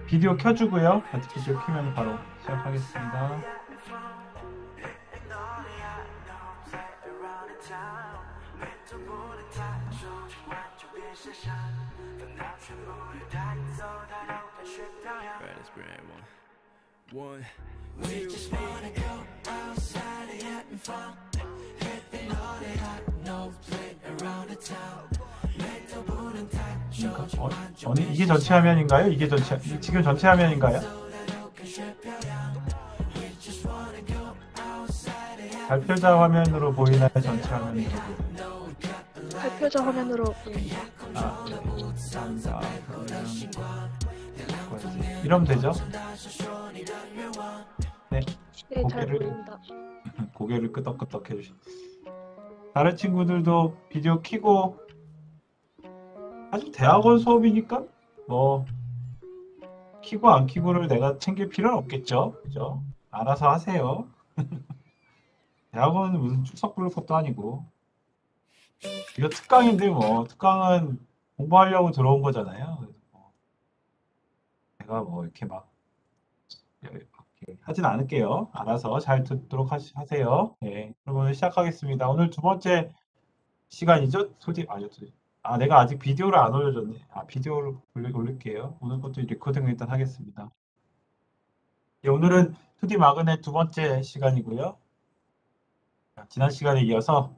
비디오 켜주고요. 같이 비디오 켜면 바로 시작하겠습니다. 이게 전체 화면인가요? 이게 지금 전체 화면인가요? 발표자 화면으로 보이나요? 전체 화면으로 보이나요? 발표자 화면으로 보입니다. 네. 감사합니다. 이러면 되죠? 네. 네, 잘 보입니다. 고개를 끄덕끄덕 해주시죠. 다른 친구들도 비디오 켜고, 사실 대학원 수업이니까 뭐 켜고 안 켜고를 내가 챙길 필요는 없겠죠. 그죠? 알아서 하세요. 대학원은 무슨 출석 부를 것도 아니고. 이거 특강인데 뭐 특강은 공부하려고 들어온 거잖아요. 그래서 뭐 제가 뭐 이렇게 막 하진 않을게요. 알아서 잘 듣도록 하세요. 네, 그럼 오늘 시작하겠습니다. 오늘 두 번째 시간이죠? 내가 아직 비디오를 안 올려줬네. 비디오를 올릴게요. 오늘 것도 리코딩을 일단 하겠습니다. 네, 오늘은 2D 마그넷 두 번째 시간이고요. 지난 시간에 이어서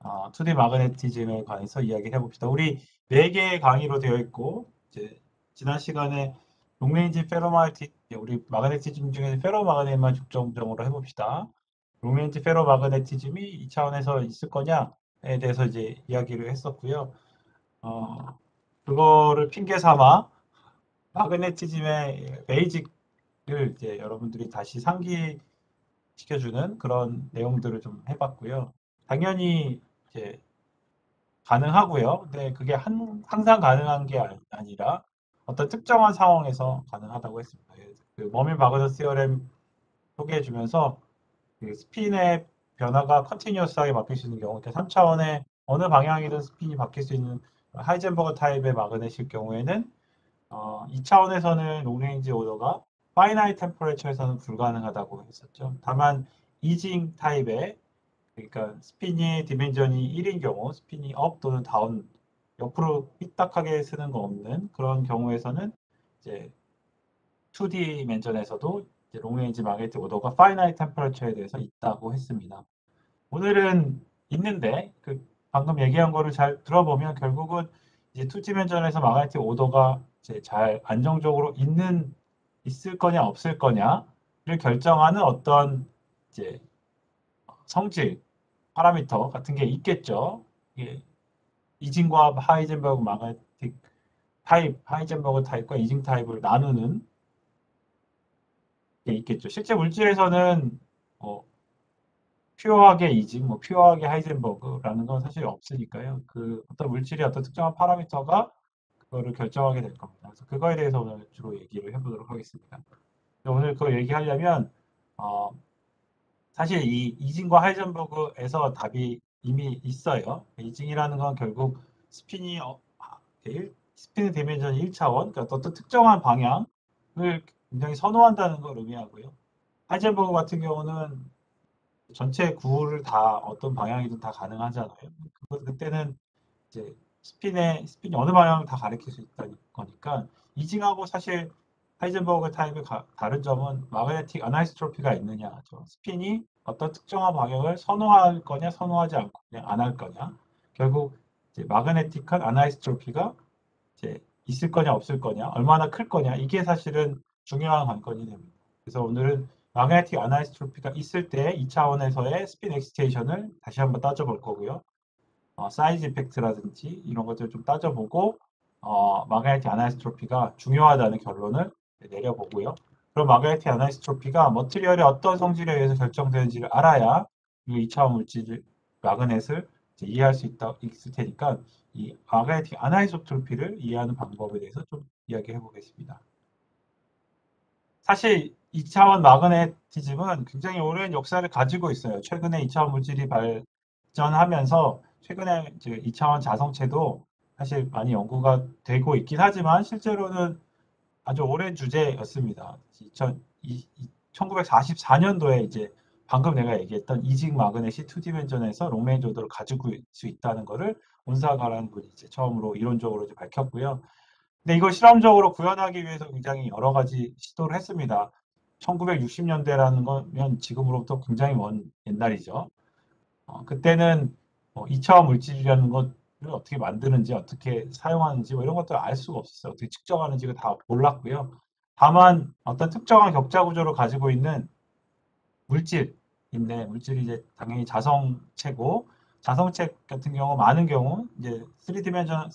2D 마그네티즘에 관해서 이야기를 해봅시다. 우리 4개의 강의로 되어 있고, 이제 지난 시간에 롱레인지 페로마그네틱, 우리 마그네티즘 중에 페로마그넷만 중점적으로 해봅시다. 롱레인지 페로마그네티즘이 2차원에서 있을 거냐에 대해서 이제 이야기를 했었고요. 그거를 핑계 삼아 마그네티즘의 베이직을 이제 여러분들이 다시 상기시켜주는 그런 내용들을 좀 해봤고요. 당연히 이제 가능하고요. 근데 그게 항상 가능한 게 아니라 어떤 특정한 상황에서 가능하다고 했습니다. 그 머밀 바그너 시어렘 소개해주면서 그 스핀의 변화가 컨티뉴어스하게 바뀔 수 있는 경우, 3차원의 어느 방향이든 스핀이 바뀔 수 있는 하이젠버그 타입의 마그넷일 경우에는 2차원에서는 롱레인지 오더가 파이나이트 템퍼레처에서는 불가능하다고 했었죠. 다만 이징 타입의, 그러니까 스핀이 디멘전이 1인 경우, 스핀이 업 또는 다운, 옆으로 삐딱하게 쓰는 거 없는 그런 경우에서는 이제 2디멘전에서도 롱레인지 마그네틱 오더가 파이나이트 템퍼레처에 대해서 있다고 했습니다. 오늘은 있는데 그 방금 얘기한 거를 잘 들어보면 결국은 이제 2디멘전에서 마그네틱 오더가 이제 잘 안정적으로 있을 거냐 없을 거냐를 결정하는 어떤 이제 성질 파라미터 같은 게 있겠죠. 이게 이징과 하이젠버그 마그네틱 타입, 하이젠버그 타입과 이징 타입을 나누는 게 있겠죠. 실제 물질에서는 퓨어하게 이징, 퓨어하게 하이젠버그라는 건 사실 없으니까요. 그 어떤 물질의 어떤 특정한 파라미터가 그거를 결정하게 될 겁니다. 그래서 그거에 대해서 오늘 주로 얘기를 해보도록 하겠습니다. 오늘 그거 얘기하려면 사실 이 이징과 하이젠버그에서 답이 이미 있어요. 이징이라는 건 결국 스핀이 스핀의 디멘전 1차원, 그러니까 어떤 특정한 방향을 굉장히 선호한다는 걸 의미하고요. 하이젠버그 같은 경우는 전체 구를 다 어떤 방향이든 다 가능하잖아요. 그때는 이제 스핀이 어느 방향을 다 가리킬 수 있다는 거니까 이징하고 사실 하이젠버그 타입의 다른 점은 마그네틱 아나이스트로피가 있느냐죠. 스핀이 어떤 특정한 방향을 선호할 거냐, 선호하지 않고 그냥 안 할 거냐. 결국 이제 마그네틱한 아나이스트로피가 이제 있을 거냐, 없을 거냐, 얼마나 클 거냐. 이게 사실은 중요한 관건이 됩니다. 그래서 오늘은 마그네틱 아나이스트로피가 있을 때 2차원에서의 스핀 엑시테이션을 다시 한번 따져볼 거고요. 사이즈 이펙트라든지 이런 것들을 좀 따져보고 마그네틱 아나이스트로피가 중요하다는 결론을 내려보고요. 그럼 마그네틱 아나이스트로피가 머티리얼의 어떤 성질에 의해서 결정되는지를 알아야 이 2차원 물질 마그넷을 이해할 수 있을 테니까 이 마그네틱 아나이소트로피를 이해하는 방법에 대해서 좀 이야기해 보겠습니다. 사실 2차원 마그네티즘은 굉장히 오랜 역사를 가지고 있어요. 최근에 2차원 물질이 발전하면서 최근에 이제 2차원 자성체도 사실 많이 연구가 되고 있긴 하지만 실제로는 아주 오랜 주제였습니다. 1944년도에 이제 방금 내가 얘기했던 이직 마그넷이 2디멘전에서 롱레인지 오더를 가지고 있을 수 있다는 거를 온사가라는 분이 이제 처음으로 이론적으로 이제 밝혔고요. 근데 이걸 실험적으로 구현하기 위해서 굉장히 여러 가지 시도를 했습니다. 1960년대라는 거면 지금으로부터 굉장히 먼 옛날이죠. 그때는 2차원 물질이라는 것을 어떻게 만드는지, 어떻게 사용하는지 뭐 이런 것들을 알 수가 없었어요. 어떻게 측정하는지가 다 몰랐고요. 다만 어떤 특정한 격자 구조를 가지고 있는 물질인데 물질이 이제 당연히 자성체고 자성체 같은 경우 많은 경우 이제 3D 아니라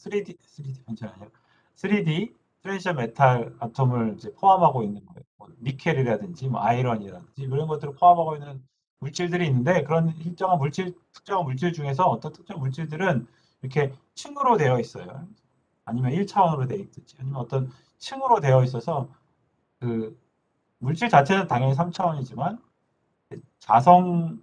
3D 트랜지션 메탈 아톰을 이제 포함하고 있는 거예요. 뭐 니켈이라든지 뭐 아이런이라든지 이런 것들을 포함하고 있는 물질들이 있는데 그런 일정한 물질 특정한 물질 중에서 어떤 특정 물질들은 이렇게 층으로 되어 있어요. 아니면 1차원으로 되어 있든지 아니면 어떤 층으로 되어 있어서 그 물질 자체는 당연히 3차원이지만 자성을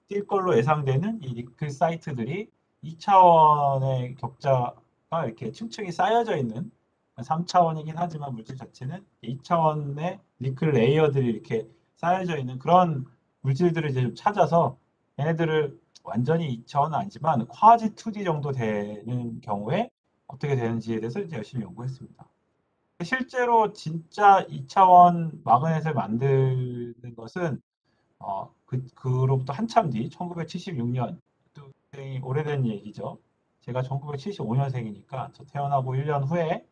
띌 걸로 예상되는 이 니클 사이트들이 2차원의 격자가 이렇게 층층이 쌓여져 있는 3차원이긴 하지만 물질 자체는 2차원의 니클 레이어들이 이렇게 쌓여져 있는 그런 물질들을 이제 좀 찾아서 얘네들을 완전히 2차원은 아니지만 쿼지 2D 정도 되는 경우에 어떻게 되는지에 대해서 이제 열심히 연구했습니다. 실제로 진짜 2차원 마그넷을 만드는 것은 그로부터 한참 뒤 1976년 굉장히 오래된 얘기죠. 제가 1975년생이니까 저 태어나고 1년 후에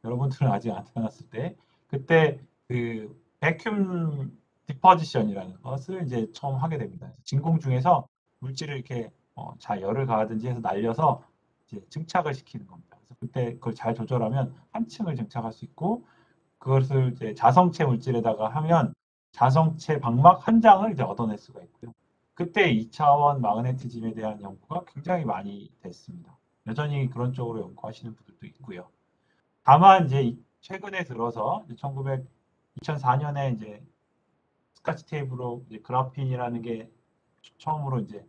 여러분들은 아직 안 태어났을 때 그때 그 베큐um 디포지션이라는 것을 이제 처음 하게 됩니다. 그래서 진공 중에서 물질을 이렇게 잘 열을 가하든지 해서 날려서 이제 증착을 시키는 겁니다. 그래서 그때 그걸 잘 조절하면 한 층을 증착할 수 있고 그것을 이제 자성체 물질에다가 하면 자성체 방막 한 장을 이제 얻어낼 수가 있고요. 그때 2차원 마그네티즘에 대한 연구가 굉장히 많이 됐습니다. 여전히 그런 쪽으로 연구하시는 분들도 있고요. 다만 이제 최근에 들어서 2004년에 이제 스카치 테이프로 이제 그래핀이라는 게 처음으로 이제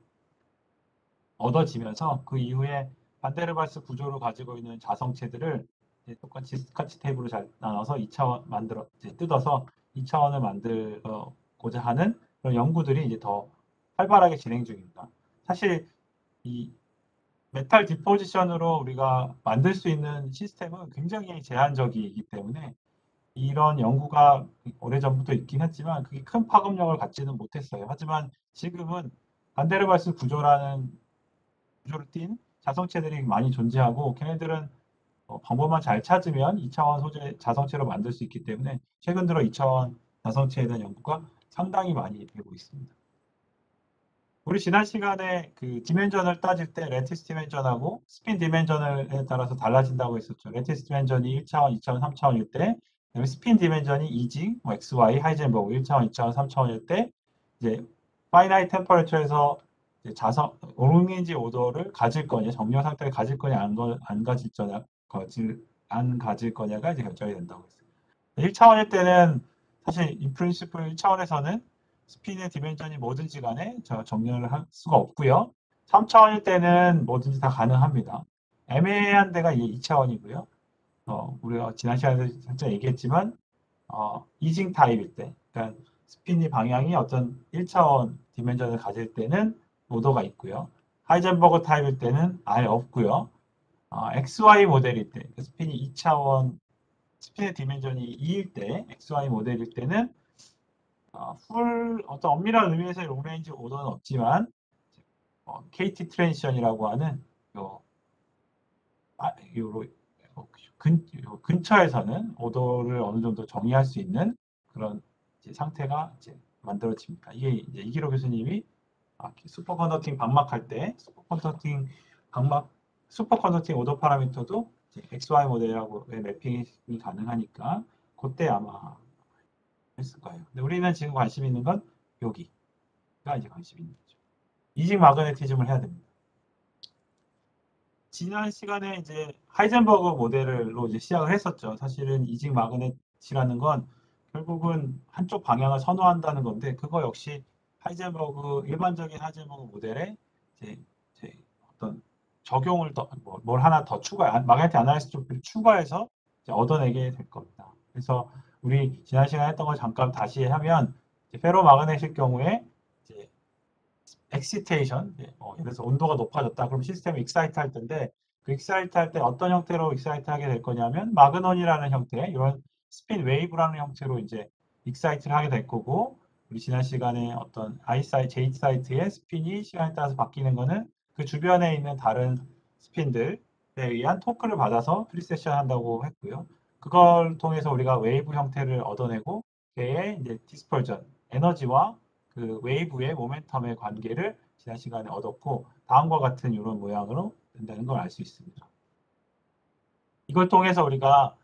얻어지면서 그 이후에 반데르발스 구조를 가지고 있는 자성체들을 이제 똑같이 스카치 테이프로 잘 나눠서 2차원 만들어 이제 뜯어서 2차원을 만들고자 하는 그런 연구들이 이제 더 활발하게 진행 중입니다. 사실 이 메탈 디포지션으로 우리가 만들 수 있는 시스템은 굉장히 제한적이기 때문에 이런 연구가 오래전부터 있긴 했지만 그게 큰 파급력을 갖지는 못했어요. 하지만 지금은 반데르발스 구조라는 구조를 띈 자성체들이 많이 존재하고 걔네들은 방법만 잘 찾으면 2차원 소재 자성체로 만들 수 있기 때문에 최근 들어 2차원 자성체에 대한 연구가 상당히 많이 되고 있습니다. 우리 지난 시간에 그 디멘전을 따질 때 레티스 디멘전하고 스핀 디멘전에 따라서 달라진다고 했었죠. 레티스 디멘전이 1차원, 2차원, 3차원일 때, 그다음에 스핀 디멘전이 이징, 뭐 XY, 하이젠버그 1차원, 2차원, 3차원일 때 이제 파이나이트 템퍼레처에서 자성 오르인지 오더를 가질 거냐, 정렬 상태를 가질 거냐, 안 가질 거냐, 안 가질 거냐가 이제 결정이 된다고 했어요. 1차원일 때는 사실 인프린시플 1차원에서는 스핀의 디멘전이 뭐든지 간에 정렬을 할 수가 없고요. 3차원일 때는 뭐든지 다 가능합니다. 애매한 데가 이제 2차원이고요. 우리가 지난 시간에 살짝 얘기했지만 이징 타입일 때, 그러니까 스핀의 방향이 어떤 1차원 디멘전을 가질 때는 오더가 있고요. 하이젠버그 타입일 때는 아예 없고요. XY 모델일 때, 스핀이 2차원 스핀의 디멘전이 2일 때, XY 모델일 때는 어떤 엄밀한 의미에서의 롱레인지 오더는 없지만 KT 트랜지션이라고 하는 요, 요, 근처에서는 오더를 어느 정도 정의할 수 있는 그런 상태가 이제 만들어집니다. 이게 이제 이기로 교수님이 슈퍼 컨덕팅 방막할 때 슈퍼 컨덕팅 오더 파라미터도 XY 모델하고 매핑이 가능하니까 그때 아마 했을 거예요. 근데 우리는 지금 관심 있는 건 여기가 이제 관심 있는 거죠. 이직 마그네티즘을 해야 됩니다. 지난 시간에 이제 하이젠버그 모델로 이제 시작을 했었죠. 사실은 이직 마그넷이라는 건 결국은 한쪽 방향을 선호한다는 건데 그거 역시 일반적인 하이젠버그 모델에 이제 어떤 적용을 뭘 하나 더 마그네틱 아날리시스 쪽을 추가해서 이제 얻어내게 될 겁니다. 그래서 우리 지난 시간에 했던 걸 잠깐 다시 하면 페로 마그넷일 경우에 이제 엑시테이션, 예를 들어서 온도가 높아졌다. 그럼 시스템이 익사이트 할 텐데 그 익사이트 할 때 어떤 형태로 익사이트 하게 될 거냐면 마그논이라는 형태, 이런 스핀 웨이브라는 형태로 이제 익사이트를 하게 될 거고, 우리 지난 시간에 어떤 J 사이트의 스핀이 시간에 따라서 바뀌는 거는 그 주변에 있는 다른 스핀들에 의한 토크를 받아서 프리세션 한다고 했고요. 그걸 통해서 우리가 웨이브 형태를 얻어내고 걔의 이제 디스퍼전, 에너지와 그 웨이브의 모멘텀의 관계를 지난 시간에 얻었고 다음과 같은 이런 모양으로 된다는 걸 알 수 있습니다. 이걸 통해서 우리가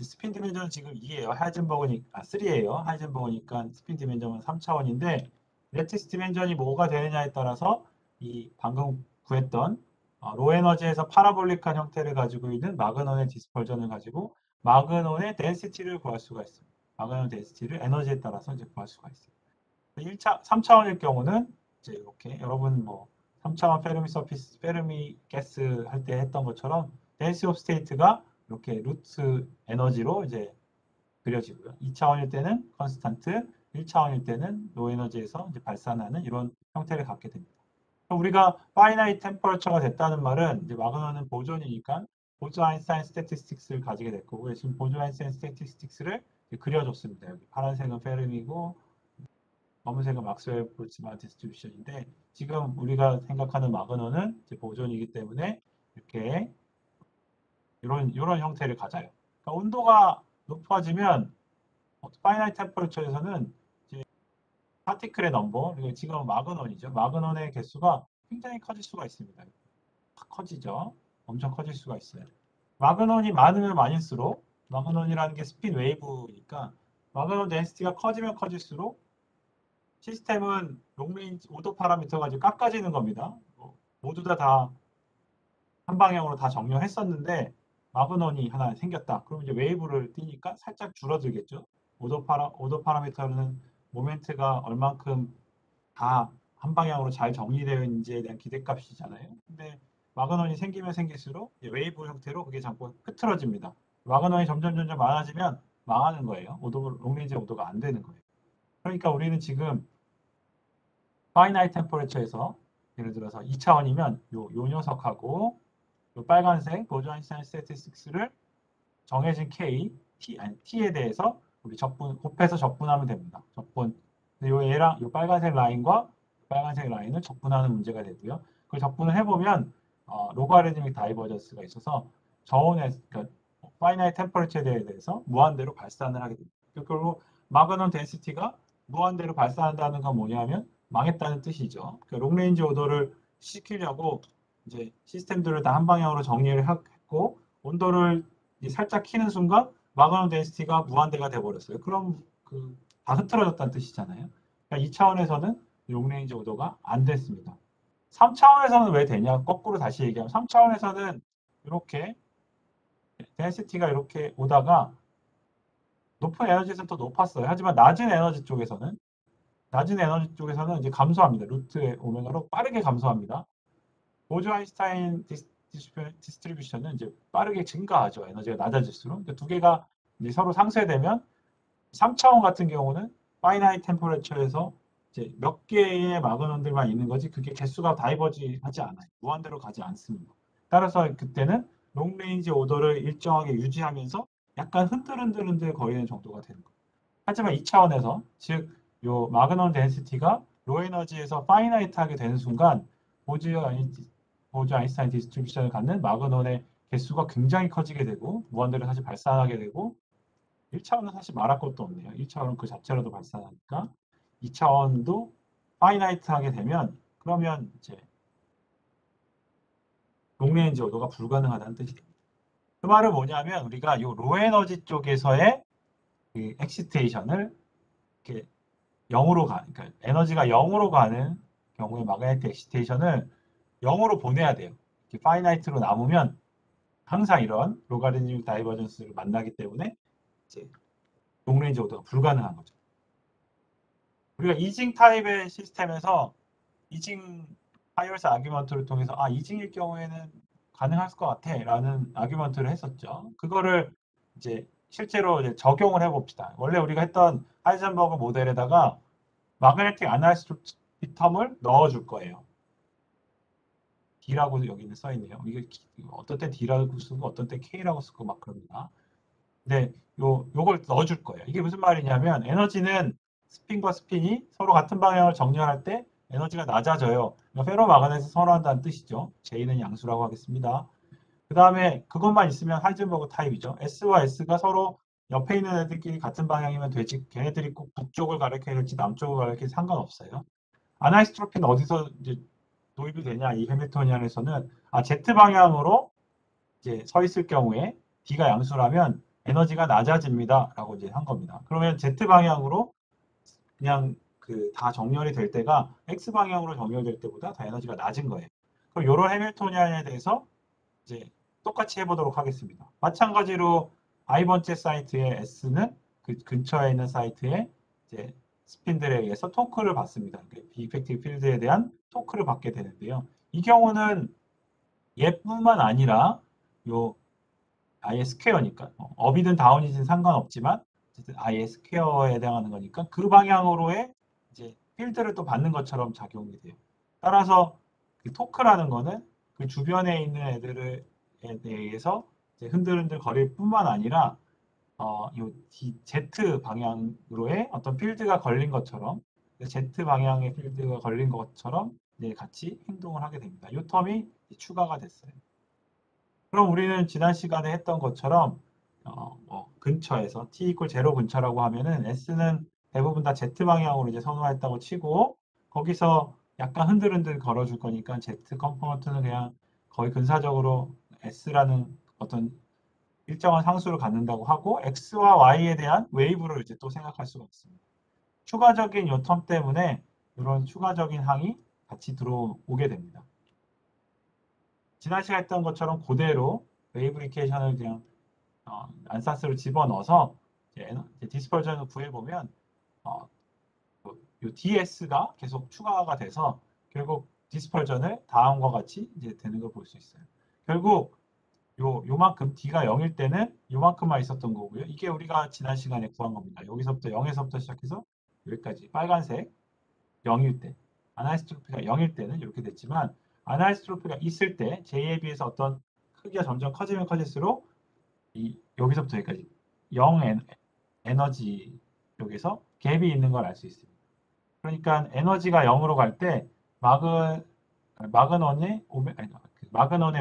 스핀 디멘전은 지금 2예요. 하이젠버그니까 3예요. 하이젠버그니까 스핀 디멘전은 3차원인데 레티스 디멘전이 뭐가 되느냐에 따라서 이 방금 구했던 로 에너지에서 파라볼릭한 형태를 가지고 있는 마그논의 디스펄전을 가지고 마그논의 덴시티를 구할 수가 있습니다. 마그논 덴시티를 에너지에 따라서 이제 구할 수가 있어요. 3차원일 경우는 이제 이렇게 여러분 뭐 3차원 페르미 서피스, 페르미 가스 할 때 했던 것처럼 덴시 오브 스테이트가 이렇게 루트 에너지로 이제 그려지고요. 2차원일 때는 컨스탄트, 1차원일 때는 로 에너지에서 이제 발산하는 이런 형태를 갖게 됩니다. 우리가 파이나이트 템퍼러처가 됐다는 말은 이제 마그논은 보존이니까 보존 아인슈타인 스태티스틱스를 가지게 될 거고요. 지금 보존 아인슈타인 스태티스틱스를 그려줬습니다. 여기 파란색은 페르미고 검은색은 막스웰 볼츠만 디스트리뷰션인데 지금 우리가 생각하는 마그논은 이제 보존이기 때문에 이렇게 이런 형태를 가져요. 그러니까 온도가 높아지면 파이나이트 템퍼러처에서는 이제 파티클의 넘버, 그리고 지금은 마그논이죠. 마그논의 개수가 굉장히 커질 수가 있습니다. 확 커지죠. 엄청 커질 수가 있어요. 마그논이 많으면 많을수록 마그논이라는 게 스핀 웨이브니까 마그논 덴시티가 커지면 커질수록 시스템은 롱레인지 오도 파라미터가 이제 깎아지는 겁니다. 모두 다 한 방향으로 다 정렬했었는데 마그논이 하나 생겼다. 그럼 이제 웨이브를 띄니까 살짝 줄어들겠죠. 오도 파라미터는 모멘트가 얼만큼 다 한 방향으로 잘 정리되어 있는지에 대한 기대값이잖아요. 근데 마그논이 생기면 생길수록 웨이브 형태로 그게 자꾸 흐트러집니다. 마그논이 점점 많아지면 망하는 거예요. 롱레인지 오도가 안 되는 거예요. 그러니까 우리는 지금 파이나이트 템퍼레처에서 예를 들어서 2차원이면 요 녀석하고 요 빨간색 보존 아인슈타인 스태티스틱스를 정해진 T에 대해서 우리 곱해서 적분하면 됩니다. 적분. 요 빨간색 라인과 빨간색 라인을 적분하는 문제가 되고요. 그 적분을 해보면 로가리드믹 다이버전스가 있어서 그러니까 파이나이트 템퍼레처에 대해서 무한대로 발산을 하게 됩니다. 결국 마그논 덴시티가 무한대로 발산한다는 건 뭐냐면 망했다는 뜻이죠. 그러니까 롱레인지 오더를 시키려고 이제 시스템들을 다 한 방향으로 정리를 했고 온도를 살짝 키는 순간 마그논 덴시티가 무한대가 돼버렸어요. 그럼 다 흐트러졌다는 뜻이잖아요. 그러니까 2차원에서는 롱레인지 오더가 안 됐습니다. 3차원에서는 왜 되냐? 거꾸로 다시 얘기하면 3차원에서는 이렇게 덴시티가 이렇게 오다가 높은 에너지에서는 더 높았어요. 하지만 낮은 에너지 쪽에서는 이제 감소합니다. 루트 오메가로 빠르게 감소합니다. 보조 아인슈타인 디스트리뷰션은 이제 빠르게 증가하죠. 에너지가 낮아질수록. 두 개가 이제 서로 상쇄되면 3차원 같은 경우는 파이나이트 템퍼레처에서 이제 몇 개의 마그논들만 있는 거지 그게 개수가 다이버지 하지 않아요. 무한대로 가지 않습니다. 따라서 그때는 롱레인지 오더를 일정하게 유지하면서 약간 흔들흔들 거리는 정도가 되는 거예요. 하지만 2차원에서 즉 요 마그논 덴시티가 로 에너지에서 파이나이트하게 되는 순간 보조 아인슈타인 디스트리뷰션을 갖는 마그논의 개수가 굉장히 커지게 되고 무한대로 사실 발산하게 되고 1차원은 사실 말할 것도 없네요. 1차원은 그 자체로도 발산하니까 2차원도 파이나이트하게 되면 그러면 이제 롱레인지 오더가 불가능하다는 뜻이 됩니다. 그 말은 뭐냐면 우리가 이 로에너지 쪽에서의 그 엑시테이션을 이렇게 0으로 그러니까 에너지가 0으로 가는 경우에 마그네틱 엑시테이션을 0으로 보내야 돼요. 이렇게 파이나이트로 남으면 항상 이런 로가리즘 다이버전스를 만나기 때문에 이제 롱레인지 오더가 불가능한 거죠. 우리가 이징 타입의 시스템에서 이징 하이얼스 아규먼트를 통해서 이징일 경우에는 가능할 것 같아 라는 아규먼트를 했었죠. 그거를 이제 실제로 이제 적용을 해봅시다. 원래 우리가 했던 하이젠버그 모델에다가 마그네틱 아나이소토피텀을 넣어줄 거예요. D라고 여기는 써있네요. 이게 어떤 때 D라고 쓰고 어떤 때 K라고 쓰고 막 그럽니다. 근데 요걸 넣어줄 거예요. 이게 무슨 말이냐면 에너지는 스핀과 스핀이 서로 같은 방향을 정렬할 때 에너지가 낮아져요. 페로마그넷을 선호한다는 뜻이죠. J는 양수라고 하겠습니다. 그 다음에 그것만 있으면 하이젠버그 타입이죠. S와 S가 서로 옆에 있는 애들끼리 같은 방향이면 되지. 걔네들이 꼭 북쪽을 가리켜야 될지 남쪽을 가리켜야 될지 상관없어요. 아나이스트로피는 어디서 이제 도입이 되냐? 이 해밀토니안에서는 Z 방향으로 이제 서 있을 경우에 D가 양수라면 에너지가 낮아집니다라고 이제 한 겁니다. 그러면 Z 방향으로 그냥 그 다 정렬이 될 때가 X 방향으로 정렬될 때보다 다 에너지가 낮은 거예요. 그럼 이런 해밀토니안에 대해서 이제 똑같이 해보도록 하겠습니다. 마찬가지로 i번째 사이트의 S는 그 근처에 있는 사이트에 이제 스핀들에 의해서 토크를 받습니다. 비이펙티브 필드에 대한 토크를 받게 되는데요. 이 경우는 얘뿐만 아니라 요 아예 스퀘어니까 업이든 다운이든 상관없지만 어쨌든 아예 스퀘어에 해당하는 거니까 그 방향으로의 이제 필드를 또 받는 것처럼 작용이 돼요. 따라서 그 토크라는 거는 그 주변에 있는 애들에 대해서 이제 흔들흔들 거릴 뿐만 아니라 요 Z 방향으로의 어떤 필드가 걸린 것처럼 Z 방향의 필드가 걸린 것처럼 이제 같이 행동을 하게 됩니다. 이 텀이 추가가 됐어요. 그럼 우리는 지난 시간에 했던 것처럼 근처에서 t 이퀄 0 근처라고 하면은 s는 대부분 다 z 방향으로 이제 선호했다고 치고 거기서 약간 흔들흔들 걸어줄 거니까 z 컴포넌트는 그냥 거의 근사적으로 s라는 어떤 일정한 상수를 갖는다고 하고 x와 y에 대한 웨이브를 이제 또 생각할 수가 있습니다. 추가적인 요 텀 때문에 이런 추가적인 항이 같이 들어오게 됩니다. 지난 시간에 했던 것처럼 그대로 웨이브 이퀘이션을 그냥 안산스로 집어넣어서 이제 디스퍼전을 구해보면 요 DS가 계속 추가가 돼서 결국 디스퍼전을 다음과 같이 이제 되는 걸 볼 수 있어요. 결국 요만큼 D가 0일 때는 요만큼만 있었던 거고요. 이게 우리가 지난 시간에 구한 겁니다. 여기서부터 0에서부터 시작해서 여기까지 빨간색 0일 때 아나이스트로피가 0일 때는 이렇게 됐지만 아나이스트로피가 있을 때 J에 비해서 어떤 크기가 점점 커지면 커질수록 여기서부터 여기까지 0 에너지 쪽에서 갭이 있는 걸 알 수 있습니다. 그러니까 에너지가 0으로 갈 때 마그넌의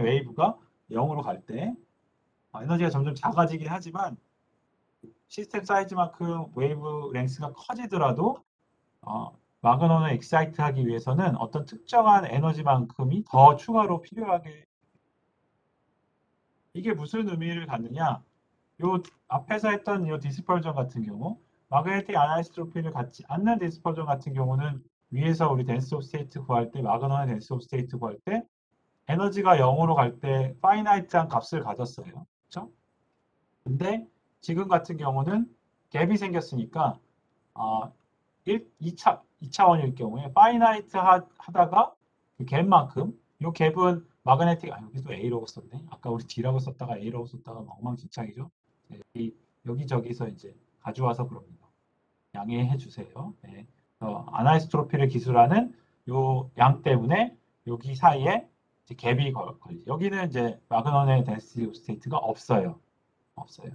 웨이브가 0으로 갈 때 에너지가 점점 작아지긴 하지만 시스템 사이즈만큼 웨이브 랭스가 커지더라도 마그넌을 엑사이트 하기 위해서는 어떤 특정한 에너지만큼이 더 추가로 필요하게 이게 무슨 의미를 갖느냐 요 앞에서 했던 이 디스퍼전 같은 경우 마그네틱 아나이스트로피를 갖지 않는 디스퍼전 같은 경우는 위에서 우리 덴스 오브 스테이트 구할 때 마그넌의 덴스 오브 스테이트 구할 때 에너지가 0으로 갈 때 파이나이트한 값을 가졌어요. 그렇죠? 근데 지금 같은 경우는 갭이 생겼으니까 2차원일 경우에 파이나이트 하다가 그 갭만큼 이 갭은 마그네틱 여기도 A라고 썼네. 아까 우리 D라고 썼다가 A라고 썼다가 엉망진창이죠. 여기저기서 이제 가져와서 그럽니다. 양해해 주세요. 네. 아나이스트로피를 기술하는 요 양 때문에 여기 사이에 이제 갭이 걸리죠. 여기는 이제 마그넌의 덴시티 스테이트가 없어요. 없어요.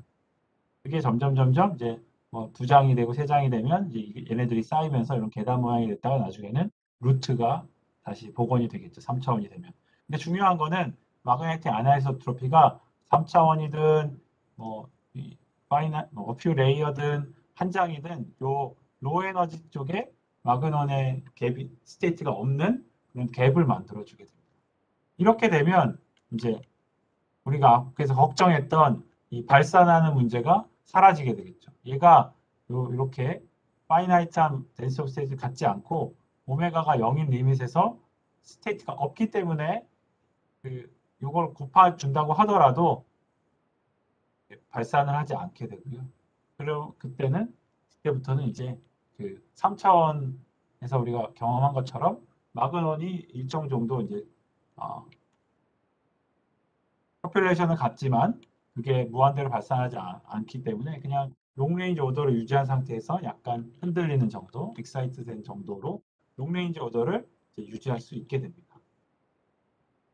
그게 점점 이제 뭐 2장이 되고 3장이 되면 이제 얘네들이 쌓이면서 이런 계단 모양이 됐다가 나중에는 루트가 다시 복원이 되겠죠. 3차원이 되면. 근데 중요한 거는 마그네틱 아나이소트로피가 3차원이든 뭐 어퓨 레이어든 한 장이든 요 로 에너지 쪽에 마그넌의 갭이 스테이트가 없는 그런 갭을 만들어 주게 됩니다. 이렇게 되면 이제 우리가 앞에서 걱정했던 이 발산하는 문제가 사라지게 되겠죠. 얘가 이렇게 파이나이트한 덴시 오브 스테이트 같지 않고 오메가가 0인 리밋에서 스테이트가 없기 때문에 이걸 곱해준다고 하더라도 발산을 하지 않게 되고요. 그럼 그때부터는 이제 그 3차원에서 우리가 경험한 것처럼 마그논이 일정 정도 이제 포퓰레이션은 같지만 그게 무한대로 발산하지 않기 때문에 그냥 롱레인지 오더를 유지한 상태에서 약간 흔들리는 정도, 익사이트 된 정도로 롱레인지 오더를 이제 유지할 수 있게 됩니다.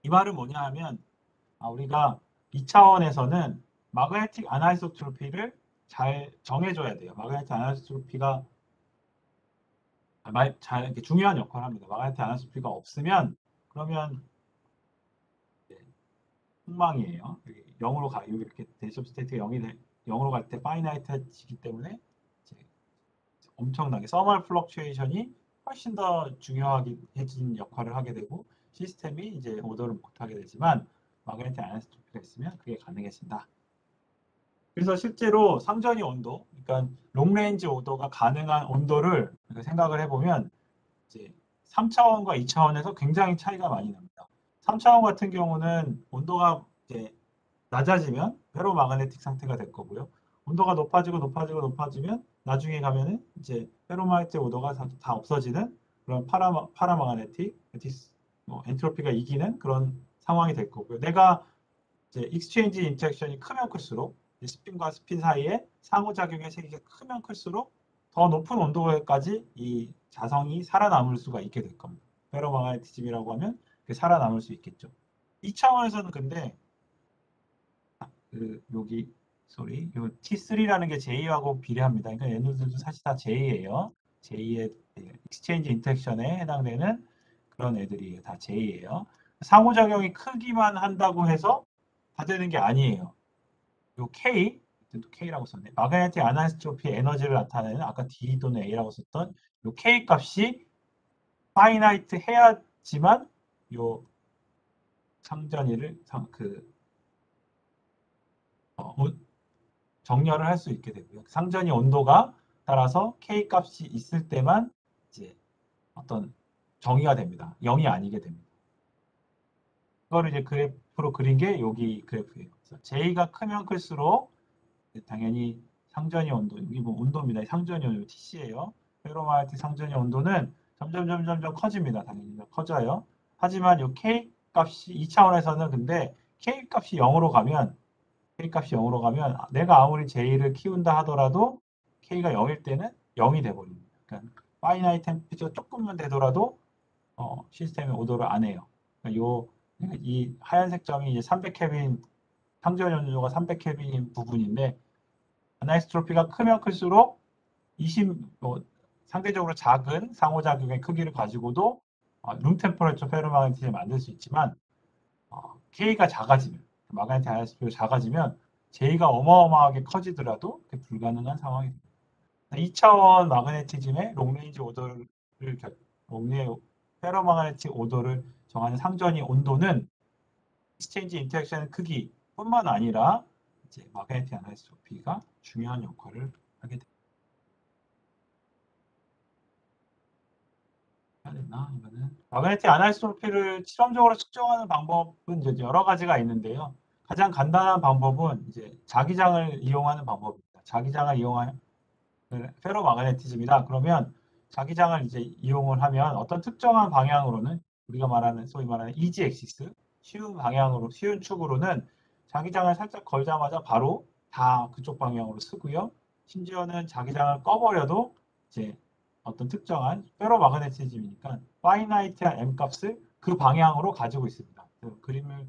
이 말은 뭐냐 하면 우리가 2차원에서는 마그네틱 아나이소트로피를 잘 정해줘야 돼요. 마그네틱 아나이소트로피가 잘 이렇게 중요한 역할을 합니다. 마그네틱 아나이소트로피가 없으면 그러면 폭망이에요. 0으로 가 이렇게 데이션 스테이트가 0으로 갈 때 파이나이트해지기 때문에 이제 엄청나게 서멀 플럭츄에이션이 훨씬 더 중요해진 역할을 하게 되고 시스템이 이제 오더를 못하게 되지만 마그네틱 아나이소트로피가 있으면 그게 가능해진다. 그래서 실제로 상전이 온도, 그러니까 롱레인지 오더가 가능한 온도를 생각을 해보면 이제 3차원과 2차원에서 굉장히 차이가 많이 납니다. 3차원 같은 경우는 온도가 이제 낮아지면 페로마그네틱 상태가 될 거고요. 온도가 높아지면 나중에 가면은 이제 페로마그네틱 오더가 다 없어지는 그런 파라마그네틱 엔트로피가 이기는 그런 상황이 될 거고요. 내가 이제 익스체인지 인터랙션이 크면 클수록 스핀과 스핀 사이에 상호작용의 세기가 크면 클수록 더 높은 온도까지 이 자성이 살아남을 수가 있게 될 겁니다. 페로마그네티즘이라고 하면 살아남을 수 있겠죠. 이 차원에서는 근데 여기 요 T3라는 게 J하고 비례합니다. 그러니까 얘네들도 사실 다 J예요. J의 익스체인지 인터랙션에 해당되는 그런 애들이에요. 다 J예요. 상호작용이 크기만 한다고 해서 다 되는 게 아니에요. 요 K, 또 K라고 썼네. 마그네틱 아나이소트로피 에너지를 나타내는 아까 D 또는 A라고 썼던 요 K 값이 파이나이트 해야지만 요 상전이를 정렬을 할 수 있게 되고요. 상전이 온도가 따라서 K 값이 있을 때만 이제 어떤 정의가 됩니다. 0이 아니게 됩니다. 그거를 이제 그래프로 그린 게 여기 그래프예요. 그래서 J가 크면 클수록 당연히 상전이 온도, 여기 뭐 온도입니다. 상전이 온도 Tc예요. 페로마이트 상전이 온도는 점점 커집니다. 당연히 커져요. 하지만 이 K 값이 2차원에서는 근데 K 값이 0으로 가면 K값이 0으로 가면 내가 아무리 J를 키운다 하더라도 K가 0일 때는 0이 돼버립니다. 그러니까 파이나이트 템피처 조금만 되더라도 시스템이 오더를 안 해요. 그러니까 이 하얀색 점이 이제 300켈빈 상전 연료가 300켈빈인 부분인데 아나이스트로피가 크면 클수록 상대적으로 작은 상호작용의 크기를 가지고도 룸 템퍼레처 페르마그네티즘을 만들 수 있지만 K가 작아지면 마그네틱 아나이스트로피가 작아지면 J가 어마어마하게 커지더라도 불가능한 상황이 됩니다. 2차원 마그네티즘의 롱레인지 오더를 페로마그네틱 오더를 정하는 상전이 온도는 익스체인지 인터랙션 크기뿐만 아니라 이제 마그네틱 아나이소트로피가 중요한 역할을 하게 됩니다. 해야 되나 이거는 마그네틱 아나이소트로피를 실험적으로 측정하는 방법은 이제 여러 가지가 있는데요. 가장 간단한 방법은 이제 자기장을 이용하는 방법입니다. 자기장을 이용하는 페로마그네티즘이다. 그러면 자기장을 이제 이용을 하면 어떤 특정한 방향으로는 우리가 소위 말하는 이지 엑시스 쉬운 축으로는 자기장을 살짝 걸자마자 바로 다 그쪽 방향으로 쓰고요. 심지어는 자기장을 꺼버려도 이제 어떤 특정한 페로마그네티즘이니까 파이나이트한 M 값을 그 방향으로 가지고 있습니다. 그림을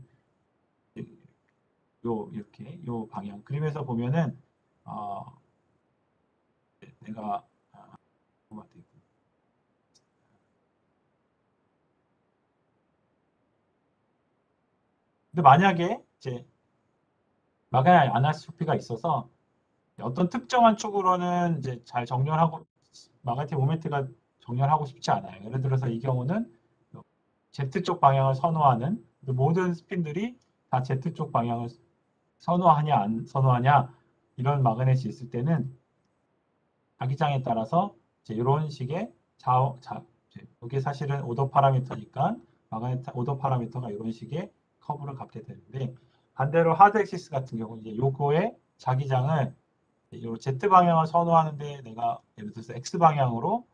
이렇게 방향 그림에서 보면은 내가 근데 만약에 이제 마그네틱 아나이소트로피가 있어서 어떤 특정한 축으로는 이제 잘 정렬하고 마그네틱 모멘트가 정렬하고 싶지 않아요. 예를 들어서 이 경우는 Z 쪽 방향을 선호하는 모든 스핀들이 다 Z 쪽 방향을 선호하냐 안 선호하냐 이런 마그넷이 있을 때는 자기장에 따라서 이제 이런 식의 이게 사실은 오더 파라미터니까 마그네틱 오더 파라미터가 이런 식의 커브를 갖게 되는데 반대로 하드 엑시스 같은 경우 이제 요거의 자기장을 이 Z 방향을 선호하는데 내가 예를 들어서 X 방향으로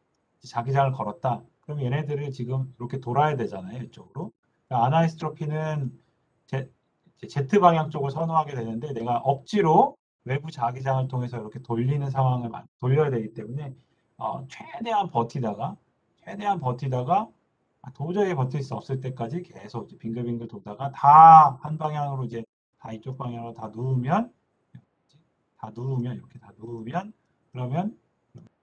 자기장을 걸었다. 그럼 얘네들을 지금 이렇게 돌아야 되잖아요. 이쪽으로. 그러니까 아나이스트로피는 Z 방향 쪽을 선호하게 되는데 내가 억지로 외부 자기장을 통해서 이렇게 돌리는 상황을 돌려야 되기 때문에 최대한 버티다가 도저히 버틸 수 없을 때까지 계속 이제 빙글빙글 돌다가 다 한 방향으로 이제 다 이쪽 방향으로 이렇게 다 누우면 그러면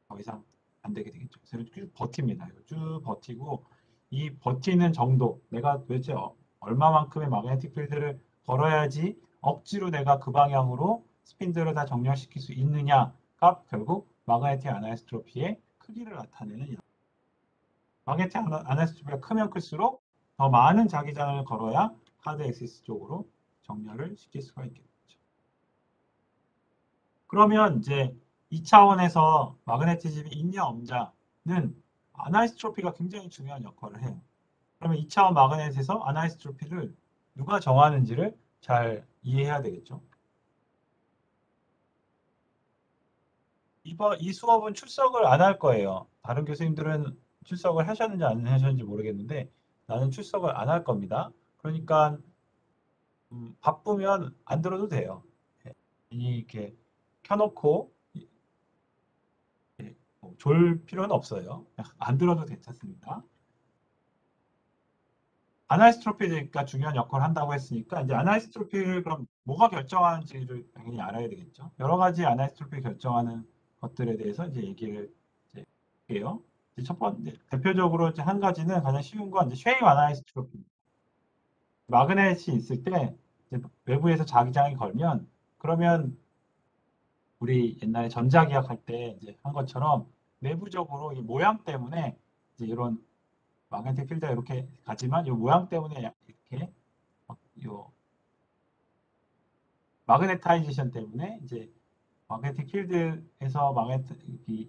더 이상 안 되게 되겠죠. 그래서 쭉 버팁니다. 쭉 버티고 이 버티는 정도 내가 도대체 얼마만큼의 마그네틱 필드를 걸어야지 억지로 내가 그 방향으로 스핀들을 다 정렬시킬 수 있느냐가 결국 마그네틱 아나이스트로피의 크기를 나타내는 마그네틱 아나이스트로피가 크면 클수록 더 많은 자기장을 걸어야 카드 엑시스 쪽으로 정렬을 시킬 수가 있겠죠. 그러면 이제 2차원에서 마그네티즘이 있냐 없냐는 아나이스트로피가 굉장히 중요한 역할을 해요. 그러면 2차원 마그넷에서 아나이스트로피를 누가 정하는지를 잘 이해해야 되겠죠. 이 수업은 출석을 안 할 거예요. 다른 교수님들은 출석을 하셨는지 안 하셨는지 모르겠는데 나는 출석을 안 할 겁니다. 그러니까 바쁘면 안 들어도 돼요. 이렇게 켜놓고 졸 필요는 없어요. 안 들어도 괜찮습니다. 아나이스트로피가 중요한 역할을 한다고 했으니까 이제 아나이스트로피를 그럼 뭐가 결정하는지를 당연히 알아야 되겠죠. 여러 가지 아나이스트로피 결정하는 것들에 대해서 이제 얘기를 이제 할게요. 첫 번째 대표적으로 이제 한 가지는 가장 쉬운 건 이제 쉐입 아나이스트로피. 마그넷이 있을 때 이제 외부에서 자기장이 걸면 그러면 우리 옛날에 전자기학 할 때 이제 한 것처럼 내부적으로 이 모양 때문에 이제 이런 마그네틱 필드가 이렇게 가지만 이 모양 때문에 이렇게 요 마그네타이제이션 때문에 이제 마그네틱 필드에서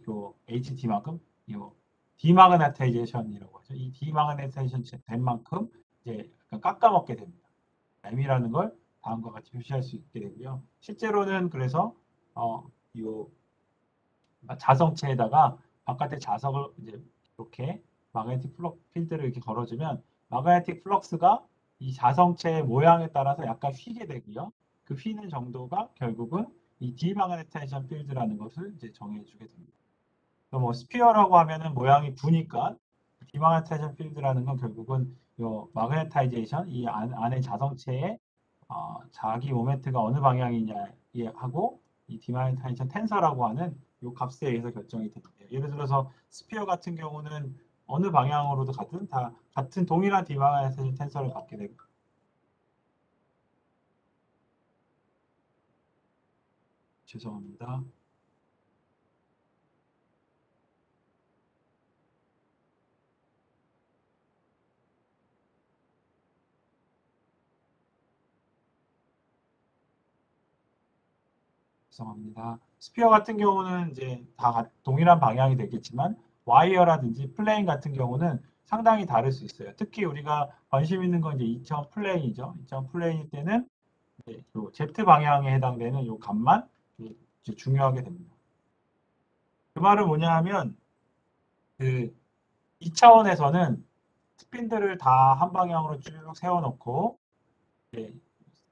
요 HD만큼 요 디마그네타이제이션이라고 하죠. 이 디마그네타이제이션 된 만큼 이제 깎아먹게 됩니다. M이라는 걸 다음과 같이 표시할 수 있게 되고요. 실제로는 그래서 요 자성체에다가 바깥에 자석을 이제 이렇게 마그네틱 필드를 이렇게 걸어주면 마그네틱 플럭스가 이 자성체의 모양에 따라서 약간 휘게 되고요. 그 휘는 정도가 결국은 이 디마그네타이션 필드라는 것을 이제 정해주게 됩니다. 뭐 스피어라고 하면은 모양이 부니까 디마그네타이션 필드라는 건 결국은 요 마그네타이제이션 이 안에 자성체의 자기 모멘트가 어느 방향이냐 하고 이 디마그네타이션 텐서라고 하는 요 값에 의해서 결정이 됩니다. 예를 들어서 스피어 같은 경우는 어느 방향으로도 같은 동일한 디마그네타이션 텐서를 갖게 되고 죄송합니다. 죄송합니다. 스피어 같은 경우는 이제 다 동일한 방향이 되겠지만 와이어라든지 플레인 같은 경우는 상당히 다를 수 있어요. 특히 우리가 관심 있는 건 이제 2차원 플레인이죠. 2차원 플레인일 때는 이제 요 Z 방향에 해당되는 요 값만 이제 중요하게 됩니다. 그 말은 뭐냐 하면 그 2차원에서는 스핀들을 다 한 방향으로 쭉 세워놓고 이제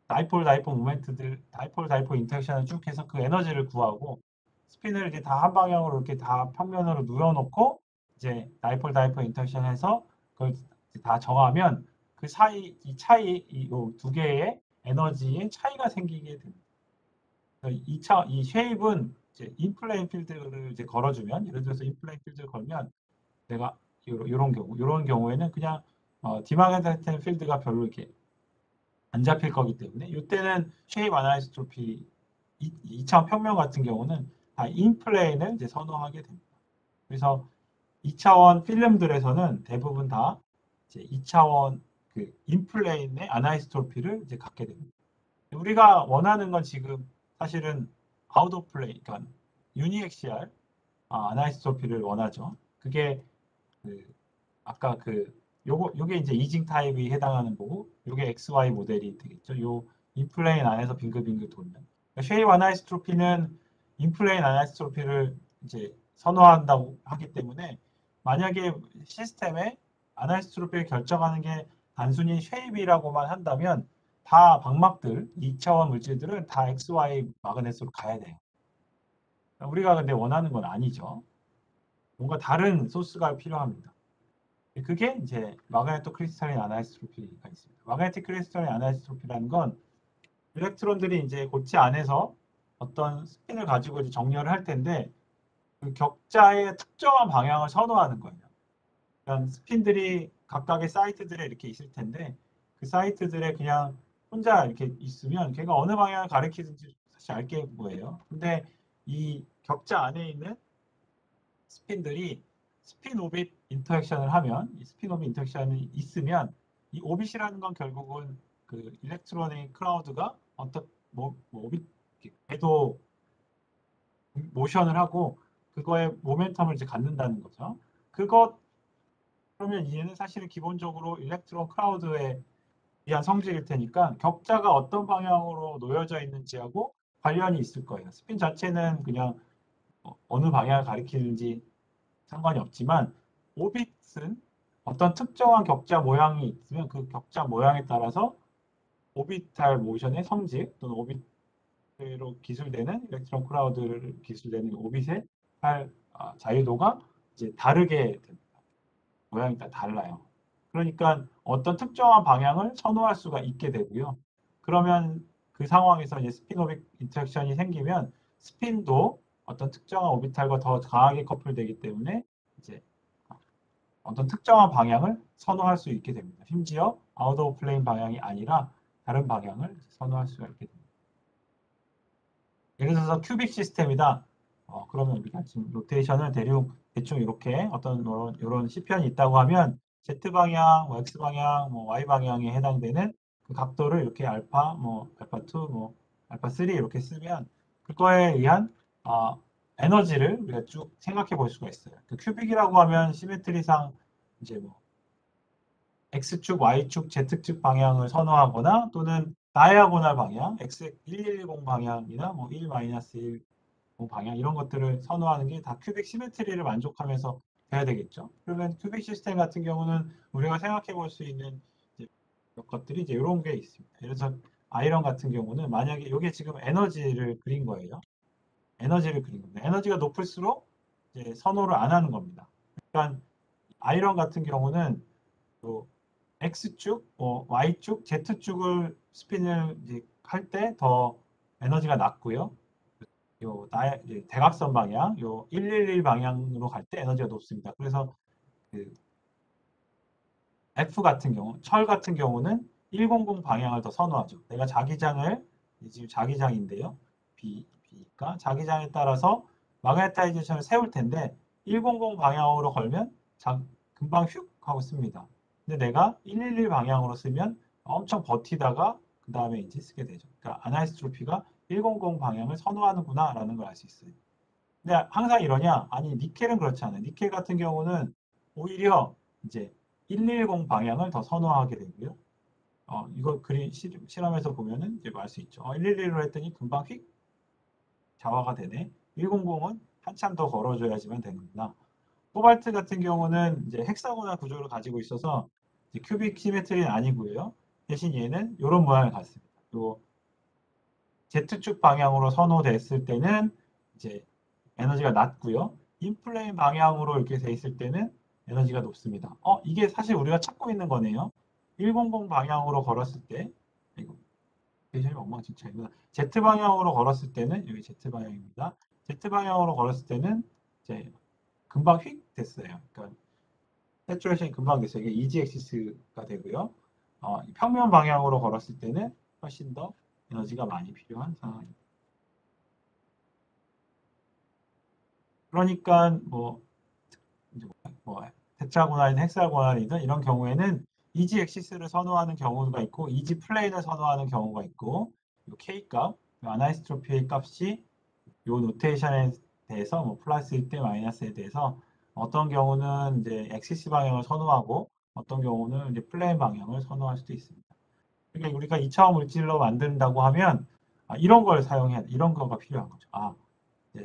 다이폴 모멘트들 다이폴 인터랙션을 쭉 해서 그 에너지를 구하고 스핀을 이제 다 한 방향으로 이렇게 다 평면으로 누워놓고 이제 다이폴 인터랙션해서 그걸 다 정하면 그 사이 이 차이 이 두 개의 에너지의 차이가 생기게 됩니다. 이 쉐입은 이제 인플레인 필드를 이제 걸어주면 예를 들어서 인플레인 필드를 걸면 내가 이런 경우에는 그냥 디마그네틱 필드가 별로 이렇게 안 잡힐 거기 때문에 이때는 쉐입 아나이스트로피 2차원 평면 같은 경우는 다 인플레인을 이제 선호하게 됩니다. 그래서 2차원 필름들에서는 대부분 다 이제 2차원 그 인플레인의 아나이스트로피를 이제 갖게 됩니다. 우리가 원하는 건 지금 사실은 아웃 오브 플레인, 그러니까 유니엑시알 아나이스트로피를 원하죠. 그게 그 아까 요게 이제 이징 타입이 해당하는 거고 요게 XY 모델이 되겠죠. 요 인플레인 안에서 빙글빙글 돌면 그러니까 쉐입 아나이스트로피는 인플레인 아나이스트로피를 이제 선호한다고 하기 때문에 만약에 시스템에 아나이스트로피를 결정하는 게 단순히 쉐입이라고만 한다면 다 방막들, 2차원 물질들은 다 XY 마그넷으로 가야 돼요. 우리가 근데 원하는 건 아니죠. 뭔가 다른 소스가 필요합니다. 그게 이제 마그네토 크리스탈린 아나이스트로피가 있습니다. 마그네틱 크리스탈린 아나이스트로피라는 건 일렉트론들이 이제 고체 안에서 어떤 스핀을 가지고 이제 정렬을 할 텐데 그 격자의 특정한 방향을 선호하는 거예요. 그러니까 스핀들이 각각의 사이트들에 이렇게 있을 텐데 그 사이트들에 그냥 혼자 이렇게 있으면 걔가 어느 방향을 가리키든지 사실 알게 뭐예요. 근데 이 격자 안에 있는 스핀들이 스핀 오빗 인터랙션을 하면 이 스핀 오빗 인터랙션이 있으면 이 오빗이라는 건 결국은 그 일렉트론의 크라우드가 어떤 오빗 궤도 모션을 하고 그거에 모멘텀을 이제 갖는다는 거죠. 그것 그러면 얘는 사실은 기본적으로 일렉트론 크라우드에 의한 성질일 테니까 격자가 어떤 방향으로 놓여져 있는지하고 관련이 있을 거예요. 스핀 자체는 그냥 어느 방향을 가리키는지 상관이 없지만 오빗은 어떤 특정한 격자 모양이 있으면 그 격자 모양에 따라서 오비탈 모션의 성질 또는 오빗으로 기술되는 일렉트론 크라우드를 기술되는 오빗의 자유도가 이제 다르게 됩니다. 모양이 다 달라요. 그러니까 어떤 특정한 방향을 선호할 수가 있게 되고요. 그러면 그 상황에서 이제 스핀 오빗 인터랙션이 생기면 스핀도 어떤 특정한 오비탈과 더 강하게 커플되기 때문에 이제 어떤 특정한 방향을 선호할 수 있게 됩니다. 심지어 아웃 오브 플레인 방향이 아니라 다른 방향을 선호할 수가 있게 됩니다. 예를 들어서 큐빅 시스템이다. 그러면 우리가 지금 로테이션을 대충 이렇게 어떤 이런 시편이 있다고 하면 Z 방향, 뭐 X 방향, 뭐 Y 방향에 해당되는 그 각도를 이렇게 알파, 뭐 알파 2, 뭐 알파 3 이렇게 쓰면 그거에 의한 에너지를 우리가 쭉 생각해 볼 수가 있어요. 그 큐빅이라고 하면 시메트리상 이제 뭐 X축, Y축, Z축 방향을 선호하거나 또는 다이아고널 방향, X1110 방향이나 뭐 1-1 방향 이런 것들을 선호하는 게 다 큐빅 시메트리를 만족하면서 돼야 되겠죠. 그러면 큐빅 시스템 같은 경우는 우리가 생각해 볼 수 있는 이제 몇 것들이 이제 이런 게 있습니다. 예를 들어서 아이런 같은 경우는 만약에 이게 지금 에너지를 그린 거예요. 에너지를 그린 겁니다. 에너지가 높을수록 이제 선호를 안 하는 겁니다. 그러니까 아이런 같은 경우는 또 X축, Y축, Z축을 스핀을 할 때 더 에너지가 낮고요. 이제 대각선 방향, 요 111 방향으로 갈 때 에너지가 높습니다. 그래서 그 F 같은 경우, 철 같은 경우는 100 방향을 더 선호하죠. 내가 자기장을 지금 자기장인데요. B가 자기장에 따라서 마그네타이제이션을 세울 텐데 100 방향으로 걸면 금방 휙 하고 씁니다. 근데 내가 111 방향으로 쓰면 엄청 버티다가 그 다음에 이제 쓰게 되죠. 그러니까 아나이스트로피가 100 방향을 선호하는구나라는 걸 알 수 있어요. 근데 항상 이러냐? 아니, 니켈은 그렇지 않아요. 니켈 같은 경우는 오히려 이제 110 방향을 더 선호하게 되고요. 이거 실험에서 보면은 이제 알 수 있죠. 111로 했더니 금방 휙 좌화가 되네. 100은 한참 더 걸어줘야지만 되는구나. 코발트 같은 경우는 이제 헥사고널 구조를 가지고 있어서 큐빅 시메트리는 아니고요. 대신 얘는 이런 모양을 갖습니다. 요 Z축 방향으로 선호됐을 때는 이제 에너지가 낮고요. 인플레인 방향으로 이렇게 돼 있을 때는 에너지가 높습니다. 이게 사실 우리가 찾고 있는 거네요. 100 방향으로 걸었을 때, 이거 대신에 엉망진창이구나. Z 방향으로 걸었을 때는 여기 Z 방향입니다. Z 방향으로 걸었을 때는 이제 금방 휙 됐어요. 그러니까 세츄레이션이 금방 됐어요. 이게 이지 엑시스가 되고요. 평면 방향으로 걸었을 때는 훨씬 더 에너지가 많이 필요한 상황입니다. 그러니까 테트라고널이든 헥사고널이든 이런 경우에는 이지 엑시스를 선호하는 경우가 있고 이지 플레인을 선호하는 경우가 있고 K 값, 아나이스트로피의 값이 이 노테이션에 대해서 뭐 플러스일 때 마이너스에 대해서 어떤 경우는 이제 엑시스 방향을 선호하고 어떤 경우는 이제 플레인 방향을 선호할 수도 있습니다. 그러니까 우리가 2차원 물질로 만든다고 하면 이런 걸 사용해야 돼. 이런 거가 필요한 거죠.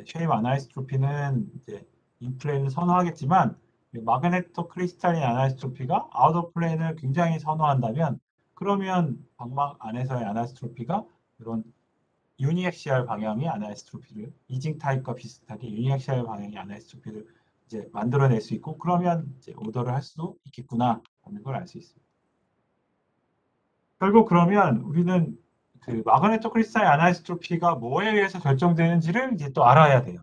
쉐입 아나이스트로피는 이제 인플레인을 선호하겠지만 마그네토 크리스탈린 아나이스트로피가 아웃 오브 플레인을 굉장히 선호한다면 그러면 방막 안에서의 아나이스트로피가 이런 유니액시알 방향의 아나이스트로피를 이징 타입과 비슷하게 유니액시알 방향의 아나이스트로피를 이제 만들어낼 수 있고 그러면 이제 오더를 할 수도 있겠구나 하는 걸 알 수 있습니다. 결국 그러면 우리는 그 마그네토 크리스탈 아나이스트로피가 뭐에 의해서 결정되는지를 이제 또 알아야 돼요.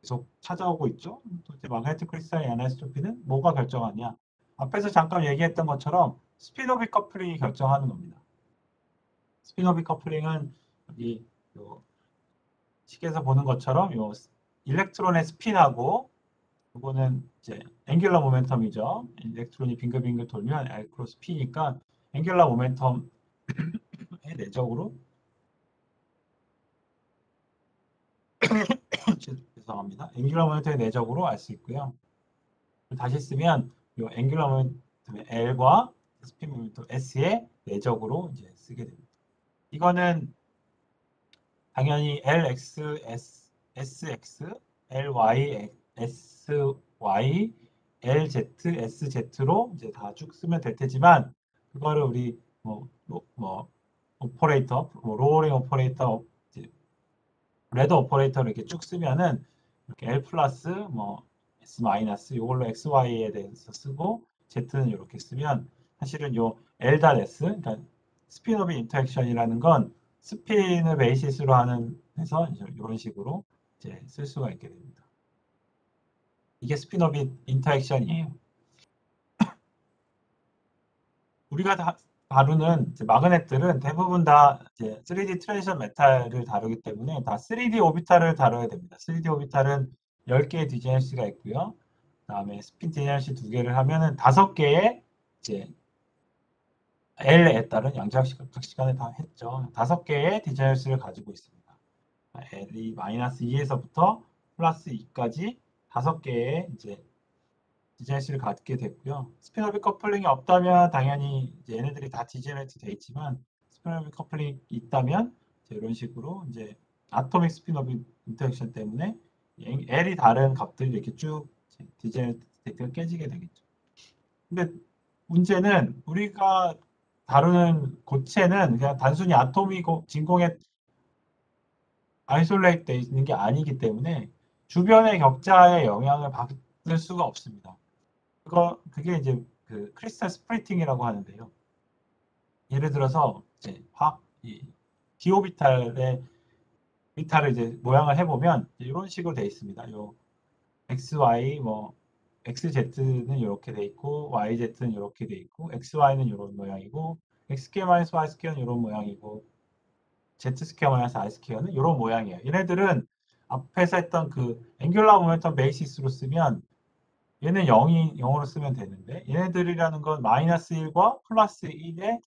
계속 찾아오고 있죠. 도대체 마그네틱 크리스탈 아나이스트로피는 뭐가 결정하냐? 앞에서 잠깐 얘기했던 것처럼 스피노비 커플링이 결정하는 겁니다. 스피노비 커플링은 여기 요 식에서 보는 것처럼 요 일렉트론의 스핀하고 이거는 이제 앵귤러 모멘텀이죠. 일렉트론이 빙글빙글 돌면 L 크로스 P니까 앵귤러 모멘텀의 내적으로 죄송합니다. 앵귤러 모멘텀의 내적으로 알 수 있고요. 다시 쓰면 이 앵귤러 모멘텀의 L과 스핀 모멘텀 S의 내적으로 이제 쓰게 됩니다. 이거는 당연히 LX, SX, LY, SY, LZ, SZ로 이제 다 쭉 쓰면 될 테지만 그거를 우리 뭐 오퍼레이터, 뭐 로어링 오퍼레이터, 레더 오퍼레이터를 이렇게 쭉 쓰면은 이렇게 L 플러스 뭐 S 마이너스 이걸로 XY에 대해서 쓰고 Z는 이렇게 쓰면 사실은 요 L.S 그러니까 스핀 오브 인터액션이라는 건 스핀을 베이시스로 하는 해서 이런 식으로 이제 쓸 수가 있게 됩니다. 이게 스핀 오브 인터액션이에요. 우리가 다루는 마그넷들은 대부분 다 이제 3D 트랜지션 메탈을 다루기 때문에 다 3D 오비탈을 다뤄야 됩니다. 3D 오비탈은 10개의 디제너시가 있고요. 그다음에 스핀 디제너시 2개를 하면은 5개의 이제 L에 따른 양자역학 시간에 다 했죠. 5개의 디제너시를 가지고 있습니다. L이 마이너스 2에서부터 플러스 2까지 5개의 이제 디제너시를 갖게 됐고요. 스피너비 커플링이 없다면 당연히 이제 얘네들이 다 디제너레이트 돼 있지만 스피너비 커플링이 있다면 이런 식으로 이제 아토믹 스피너비 인터랙션 때문에 L이 다른 값들이 이렇게 쭉 디제너레이트가 깨지게 되겠죠. 근데 문제는 우리가 다루는 고체는 그냥 단순히 아톰이 진공에 아이솔레이트 돼 있는 게 아니기 때문에 주변의 격자의 영향을 받을 수가 없습니다. 그게 이제 그 크리스탈 스프리팅이라고 하는데요. 예를 들어서 이제 이 디오비탈의 비탈을 이제 모양을 해보면 이런 식으로 되어 있습니다. 요 XY 뭐 XZ는 이렇게 돼 있고 YZ는 이렇게 돼 있고 XY는 이런 모양이고 X2-Y 스퀘어는 이런 모양이고 Z 스퀘어 마이너스 I 스퀘어는 이런 모양이에요. 얘네들은 앞에서 했던 그 앵귤러 모멘텀 베이시스로 쓰면 얘는 0으로 쓰면 되는데 얘네들이라는 건 마이너스 1과 플러스 1의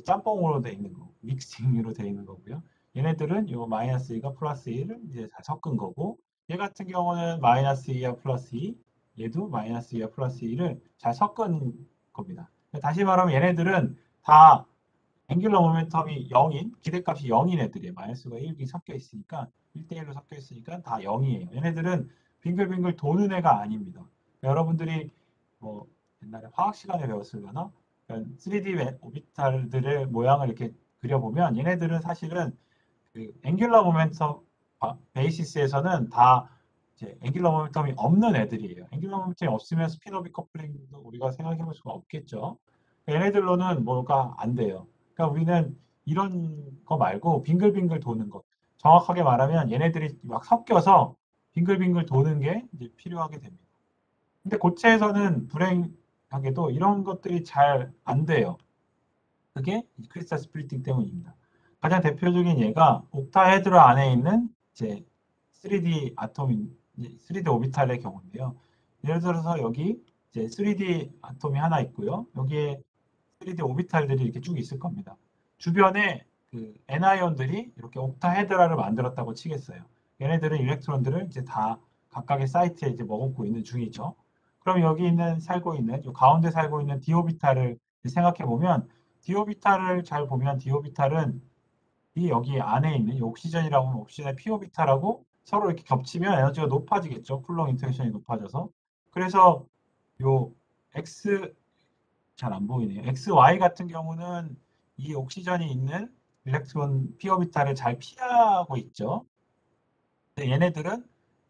짬뽕으로 되어 있는 거, 믹싱으로 되어 있는 거고요. 얘네들은 이 마이너스 1과 플러스 1을 이제 다 섞은 거고 얘 같은 경우는 마이너스 2와 플러스 2, 얘도 마이너스 2와 플러스 2를 잘 섞은 겁니다. 다시 말하면 얘네들은 다 앵귤러 모멘텀이 0인, 기대값이 0인 애들이에요. 마이너스가 1이 섞여 있으니까 1대1로 섞여 있으니까 다 0이에요. 얘네들은 빙글빙글 도는 애가 아닙니다. 여러분들이 뭐 옛날에 화학 시간에 배웠을려나? 3D 오비탈들의 모양을 이렇게 그려보면 얘네들은 사실은 그 앵귤러 모멘텀 베이시스에서는 다 이제 앵귤러 모멘텀이 없는 애들이에요. 앵귤러 모멘텀이 없으면 스핀 오비 커플링도 우리가 생각해 볼 수가 없겠죠. 얘네들로는 뭐가 안 돼요. 그러니까 우리는 이런 거 말고 빙글빙글 도는 것. 정확하게 말하면 얘네들이 막 섞여서 빙글빙글 도는 게 이제 필요하게 됩니다. 근데 고체에서는 불행하게도 이런 것들이 잘 안 돼요. 그게 크리스탈 스플리팅 때문입니다. 가장 대표적인 예가 옥타헤드로 안에 있는 이제 3D 아톰인 3D 오비탈의 경우인데요. 예를 들어서 여기 이제 3D 아톰이 하나 있고요. 여기에 3D 오비탈들이 이렇게 쭉 있을 겁니다. 주변에 그 N아이온들이 이렇게 옥타헤드라를 만들었다고 치겠어요. 얘네들은 일렉트론들을 이제 다 각각의 사이트에 이제 머금고 있는 중이죠. 그럼 여기 살고 있는 이 가운데 살고 있는 디오비탈을 생각해 보면 디오비탈을 잘 보면 디오비탈은 이 여기 안에 있는 이 옥시전이라고 하면 옥시전의 피오비탈하고 서로 이렇게 겹치면 에너지가 높아지겠죠. 쿨롱 인터랙션이 높아져서. 그래서 요 X 잘 안 보이네요. XY 같은 경우는 이 옥시전이 있는 일렉트론 p 오비탈을 잘 피하고 있죠. 근데 얘네들은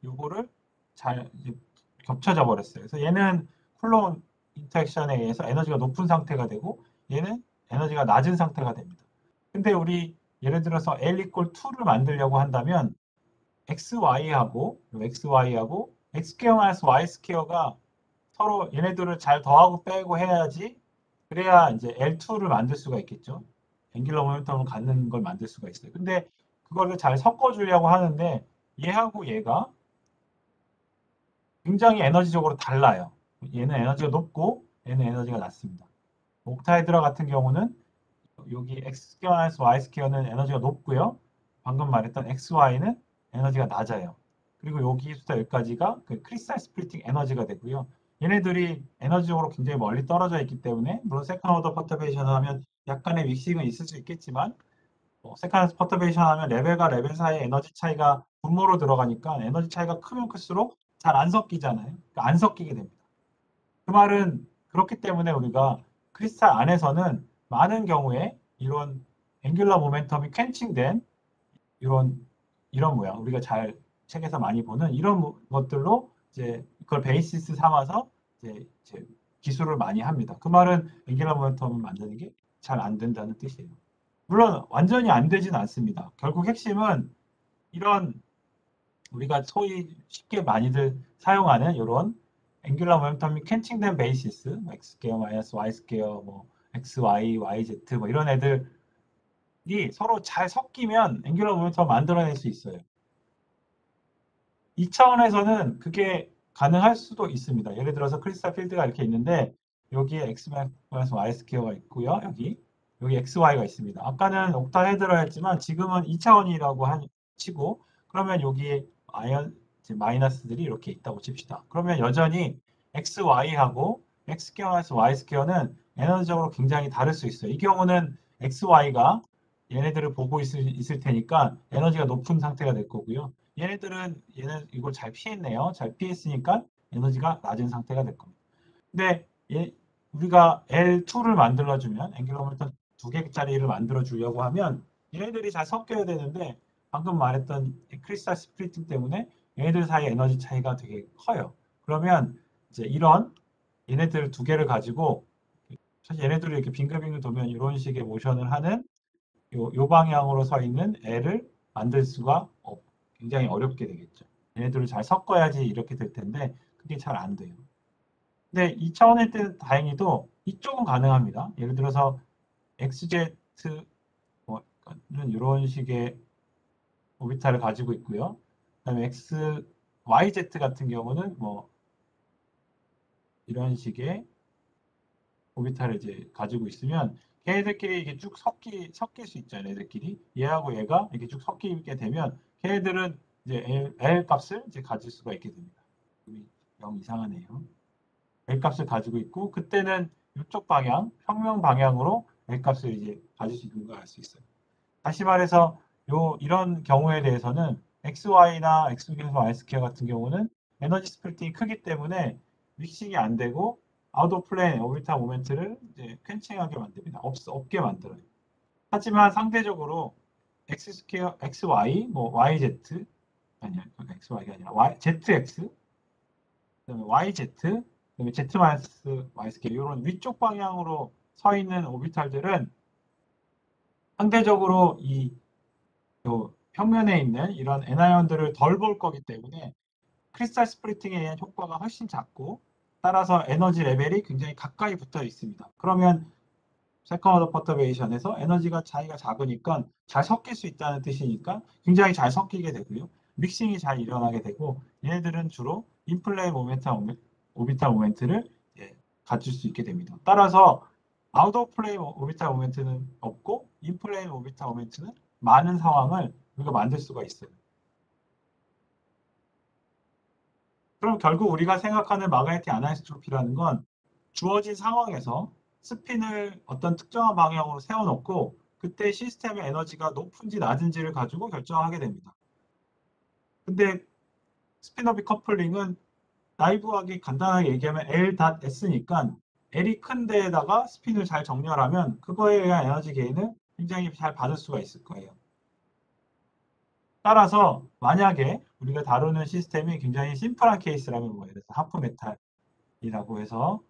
요거를 잘 이제 겹쳐져 버렸어요. 그래서 얘는 쿨롱 인터랙션에 의해서 에너지가 높은 상태가 되고 얘는 에너지가 낮은 상태가 됩니다. 근데 우리 예를 들어서 L equal 2를 만들려고 한다면 XY하고 X 스퀘어 마이너스 Y 스퀘어가 서로 얘네들을 잘 더하고 빼고 해야지 그래야 이제 L2를 만들 수가 있겠죠. 앵귤러 모멘텀을 갖는 걸 만들 수가 있어요. 근데 그거를 잘 섞어주려고 하는데 얘하고 얘가 굉장히 에너지적으로 달라요. 얘는 에너지가 높고 얘는 에너지가 낮습니다. 옥타헤드라 같은 경우는 여기 X 스퀘어 마이너스 Y 스퀘어는 에너지가 높고요. 방금 말했던 XY는 에너지가 낮아요. 그리고 여기부터 여기까지가 그 크리스탈 스플리팅 에너지가 되고요. 얘네들이 에너지적으로 굉장히 멀리 떨어져 있기 때문에 물론 세컨 오더 퍼터베이션을 하면 약간의 믹싱은 있을 수 있겠지만 세컨 퍼터베이션 하면 레벨과 레벨 사이의 에너지 차이가 분모로 들어가니까 에너지 차이가 크면 클수록 잘 안 섞이잖아요. 그러니까 안 섞이게 됩니다. 그 말은 그렇기 때문에 우리가 크리스탈 안에서는 많은 경우에 이런 앵귤러 모멘텀이 캔칭된 이런 모양 우리가 잘 책에서 많이 보는 이런 것들로 이제 그걸 베이시스 삼아서 이제 기술을 많이 합니다. 그 말은 앵귤러 모멘텀을 만드는 게 잘 안 된다는 뜻이에요. 물론 완전히 안 되진 않습니다. 결국 핵심은 이런 우리가 소위 쉽게 많이들 사용하는 이런 앵귤러 모멘텀이 캔칭된 베이시스 x 스퀘어 마이너스 y 스퀘어 뭐 xy, yz 뭐 이런 애들이 서로 잘 섞이면 앵귤러 모멘텀을 만들어낼 수 있어요. 이 차원에서는 그게 가능할 수도 있습니다. 예를 들어서 크리스탈 필드가 이렇게 있는데 여기에 x 마이너스 y 스퀘어가 있고요. 여기 xy가 있습니다. 아까는 옥타헤드라 했지만 지금은 2차원이라고 치고 그러면 여기에 마이너스들이 이렇게 있다고 칩시다. 그러면 여전히 xy하고 x 스퀘어 마이너스 y 스퀘어는 에너지적으로 굉장히 다를 수 있어요. 이 경우는 xy가 얘네들을 보고 있을 테니까 에너지가 높은 상태가 될 거고요. 얘는 이걸 잘 피했네요. 잘 피했으니까 에너지가 낮은 상태가 될 겁니다. 근데 우리가 L2를 만들어주면 앵귤러 모멘텀 2개짜리를 만들어 주려고 하면 얘네들이 잘 섞여야 되는데 방금 말했던 크리스탈 스플리팅 때문에 얘네들 사이 에너지 차이가 되게 커요. 그러면 이제 이런 얘네들 두 개를 가지고 사실 얘네들이 이렇게 빙글빙글 돌면 이런 식의 모션을 하는 요 방향으로 서 있는 L을 만들 수가 굉장히 어렵게 되겠죠. 얘네들을 잘 섞어야지 이렇게 될 텐데 그게 잘 안 돼요. 근데 2차원일 때는 다행히도 이쪽은 가능합니다. 예를 들어서 XZ는 이런 식의 오비탈을 가지고 있고요. 그다음에 YZ 같은 경우는 뭐 이런 식의 오비탈을 이제 가지고 있으면 걔네들끼리 이게 쭉 섞일 수 있잖아요. 얘들끼리 얘하고 얘가 이렇게 쭉 섞이게 되면 걔네들은 이제 L 값을 이제 가질 수가 있게 됩니다. 영 이상하네요. L 값을 가지고 있고 그때는 이쪽 방향, 평면 방향으로 L 값을 이제 가질 수 있는 걸 알 수 있어요. 다시 말해서 이런 경우에 대해서는 XY나 X-Y 스퀘어 같은 경우는 에너지 스플리팅이 크기 때문에 믹싱이 안 되고 아웃 오브 플레인 오비탈 모멘트를 이제 캔칭하게 만듭니다. 없게 만들어요. 하지만 상대적으로 X 스퀘어, XY, 뭐 YZ 아니야, XY가 아니라 ZX 그다음에 YZ, 그다음에 Z-Y 스퀘어 이런 위쪽 방향으로 서 있는 오비탈들은 상대적으로 요 평면에 있는 이런 애나이온들을 덜 볼 거기 때문에 크리스탈 스플리팅에 의한 효과가 훨씬 작고 따라서 에너지 레벨이 굉장히 가까이 붙어 있습니다. 그러면 세컨 오더 퍼터베이션에서 에너지가 차이가 작으니까 잘 섞일 수 있다는 뜻이니까 굉장히 잘 섞이게 되고요. 믹싱이 잘 일어나게 되고 얘네들은 주로 인플레이 오비탈 모멘트를 가질 수 있게 됩니다. 따라서 아웃 오브 플레이 오비탈 모멘트는 없고 인플레이 오비탈 모멘트는 많은 상황을 우리가 만들 수가 있어요. 그럼 결국 우리가 생각하는 마그네틱 아나이소트로피라는 건 주어진 상황에서 스핀을 어떤 특정한 방향으로 세워놓고 그때 시스템의 에너지가 높은지 낮은지를 가지고 결정하게 됩니다. 근데 스피너비 커플링은 나이브하게 간단하게 얘기하면 L.S니까 L이 큰 데에다가 스핀을 잘 정렬하면 그거에 의한 에너지 게인을 굉장히 잘 받을 수가 있을 거예요. 따라서 만약에 우리가 다루는 시스템이 굉장히 심플한 케이스라면 뭐 예를 들어서 하프 메탈이라고 해서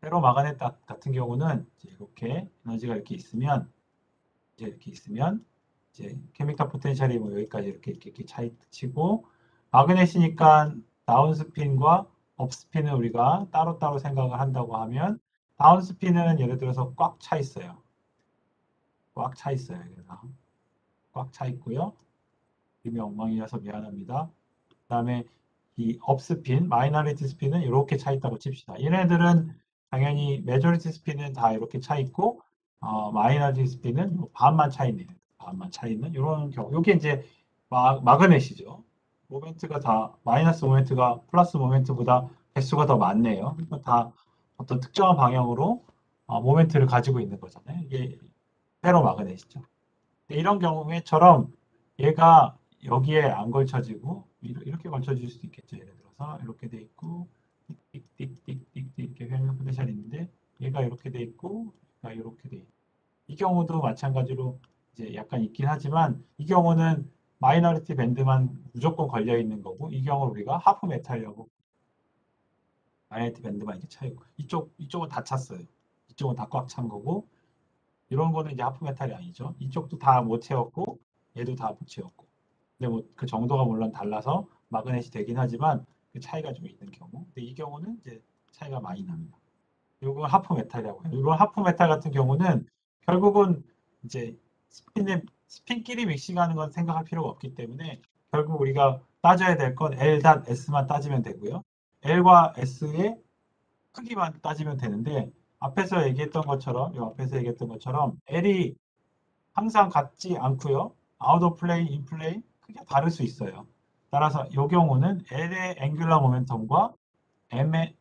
페로 마그넷 같은 경우는 이렇게 에너지가 이렇게 있으면 이제 케미컬 포텐셜이 뭐 여기까지 이렇게 차이 치고 마그넷이니까 다운스핀과 업스핀을 우리가 따로따로 생각을 한다고 하면 다운스핀은 예를 들어서 꽉 차 있어요. 꽉 차 있어요. 그래서 꽉 차 있고요. 이름이 엉망이라서 미안합니다. 그 다음에 이 업스핀, 마이너리티 스핀은 이렇게 차 있다고 칩시다. 얘네들은 당연히 메조리티 스핀은 다 이렇게 차 있고 마이너리티 스핀은 반만 차 있네요. 반만 차 있는 이런 경우. 이게 이제 마그넷이죠. 모멘트가 다 마이너스 모멘트가 플러스 모멘트보다 개수가 더 많네요. 그러니까 다 어떤 특정한 방향으로 모멘트를 가지고 있는 거잖아요. 이게 페로 마그넷이죠. 이런 경우에처럼 얘가 여기에 안 걸쳐지고 이렇게 걸쳐질 수도 있겠죠. 예를 들어서 이렇게 돼 있고 띡띡띡띡띡 이렇게 회전 포텐셜이 있는데 얘가 이렇게 돼 있고 얘가 이렇게 돼 있고 이 경우도 마찬가지로 이제 약간 있긴 하지만 이 경우는 마이너리티 밴드만 무조건 걸려 있는 거고 이 경우 우리가 하프 메탈이라고 마이너리티 밴드만 이렇게 차 있고 이쪽은 다 찼어요. 이쪽은 다 꽉 찬 거고 이런 거는 이제 하프 메탈이 아니죠. 이쪽도 다 못 채웠고 얘도 다 못 채웠고. 근데 뭐 그 정도가 물론 달라서 마그넷이 되긴 하지만 그 차이가 좀 있는 경우. 근데 이 경우는 이제 차이가 많이 납니다. 이건 하프 메탈이라고 해요. 이런 하프 메탈 같은 경우는 결국은 이제 스핀끼리 믹싱하는 건 생각할 필요가 없기 때문에 결국 우리가 따져야 될 건 L.S만 따지면 되고요. L과 S의 크기만 따지면 되는데 앞에서 얘기했던 것처럼 이 앞에서 얘기했던 것처럼 L이 항상 같지 않고요. 아웃 오브 플레인, 인 플레인 크게 다를 수 있어요. 따라서 이 경우는 L의 앵귤러 모멘텀과 M의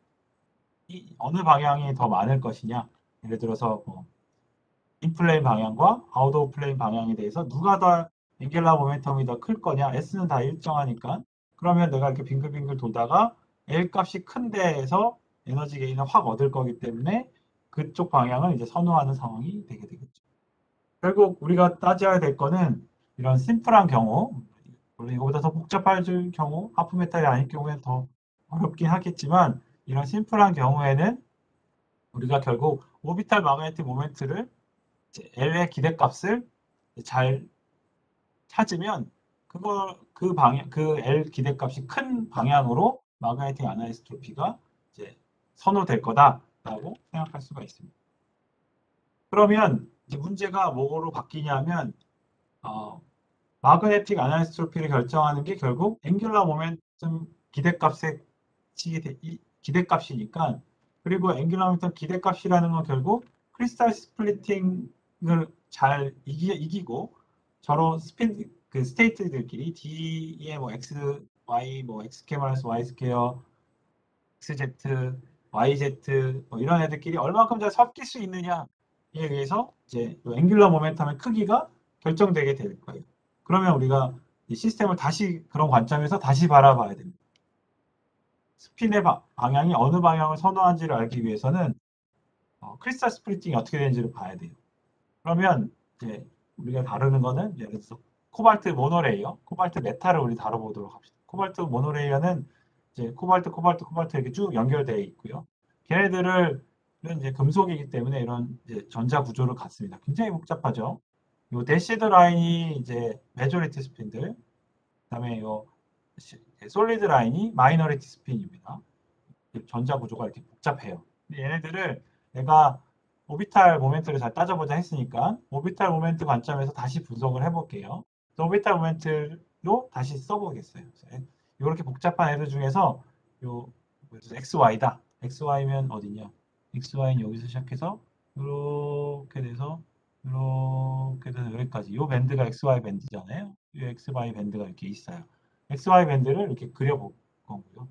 어느 방향이 더 많을 것이냐. 예를 들어서 뭐 인플레인 방향과 아웃 오브 플레인 방향에 대해서 누가 더 앵귤러 모멘텀이 더 클 거냐. S는 다 일정하니까. 그러면 내가 이렇게 빙글빙글 돌다가 L 값이 큰 데에서 에너지 게인을 확 얻을 거기 때문에 그쪽 방향을 이제 선호하는 상황이 되게 되겠죠. 결국 우리가 따져야 될 거는 이런 심플한 경우, 물론 이거보다 더 복잡할 경우, 하프 메탈이 아닐 경우에는 더 어렵긴 하겠지만 이런 심플한 경우에는 우리가 결국 오비탈 마그네틱 모멘트를 L의 기대값을 잘 찾으면 그 방향 그 L 기대값이 큰 방향으로 마그네틱 아나이스트로피가 이제 선호될 거다라고 생각할 수가 있습니다. 그러면 이제 문제가 뭐로 바뀌냐면 마그네틱 아나이스트로피를 결정하는 게 결국 앵귤러 모멘텀 기대값의 기대값이니까 그리고 앵귤러 모멘텀 기대값이라는 건 결국 크리스탈 스플리팅을 잘 이기고 저런 그 스테이트들끼리 D의 뭐 X, Y, 뭐 Xk 마이너스 Y 스퀘어, XZ, YZ 뭐 이런 애들끼리 얼마큼 잘 섞일 수 있느냐에 의해서 이제 앵귤러 모멘텀의 크기가 결정되게 될 거예요. 그러면 우리가 이 시스템을 다시 그런 관점에서 다시 바라봐야 됩니다. 스핀의 방향이 어느 방향을 선호하는지를 알기 위해서는 크리스탈 스플리팅이 어떻게 되는지를 봐야 돼요. 그러면 이제 우리가 다루는 거는 예를 들어서 코발트 모노레이어, 코발트 메탈을 우리 다뤄보도록 합시다. 코발트 모노레이어는 이제 코발트 이렇게 쭉 연결되어 있고요. 걔네들은 이제 금속이기 때문에 이런 이제 전자 구조를 갖습니다. 굉장히 복잡하죠. 요 대시드 라인이 이제 메조리티 스핀들, 그다음에 요 솔리드 라인이 마이너리티 스핀입니다. 전자 구조가 이렇게 복잡해요. 근데 얘네들을 내가 오비탈 모멘트를 잘 따져보자 했으니까 오비탈 모멘트 관점에서 다시 분석을 해볼게요. 오비탈 모멘트로 다시 써보겠어요. 이렇게 복잡한 애들 중에서 요 XY다. XY면 어디냐? XY는 여기서 시작해서 이렇게 돼서 여기까지. 이 밴드가 XY 밴드잖아요. 이 XY 밴드가 이렇게 있어요. XY 밴드를 이렇게 그려볼 거고요.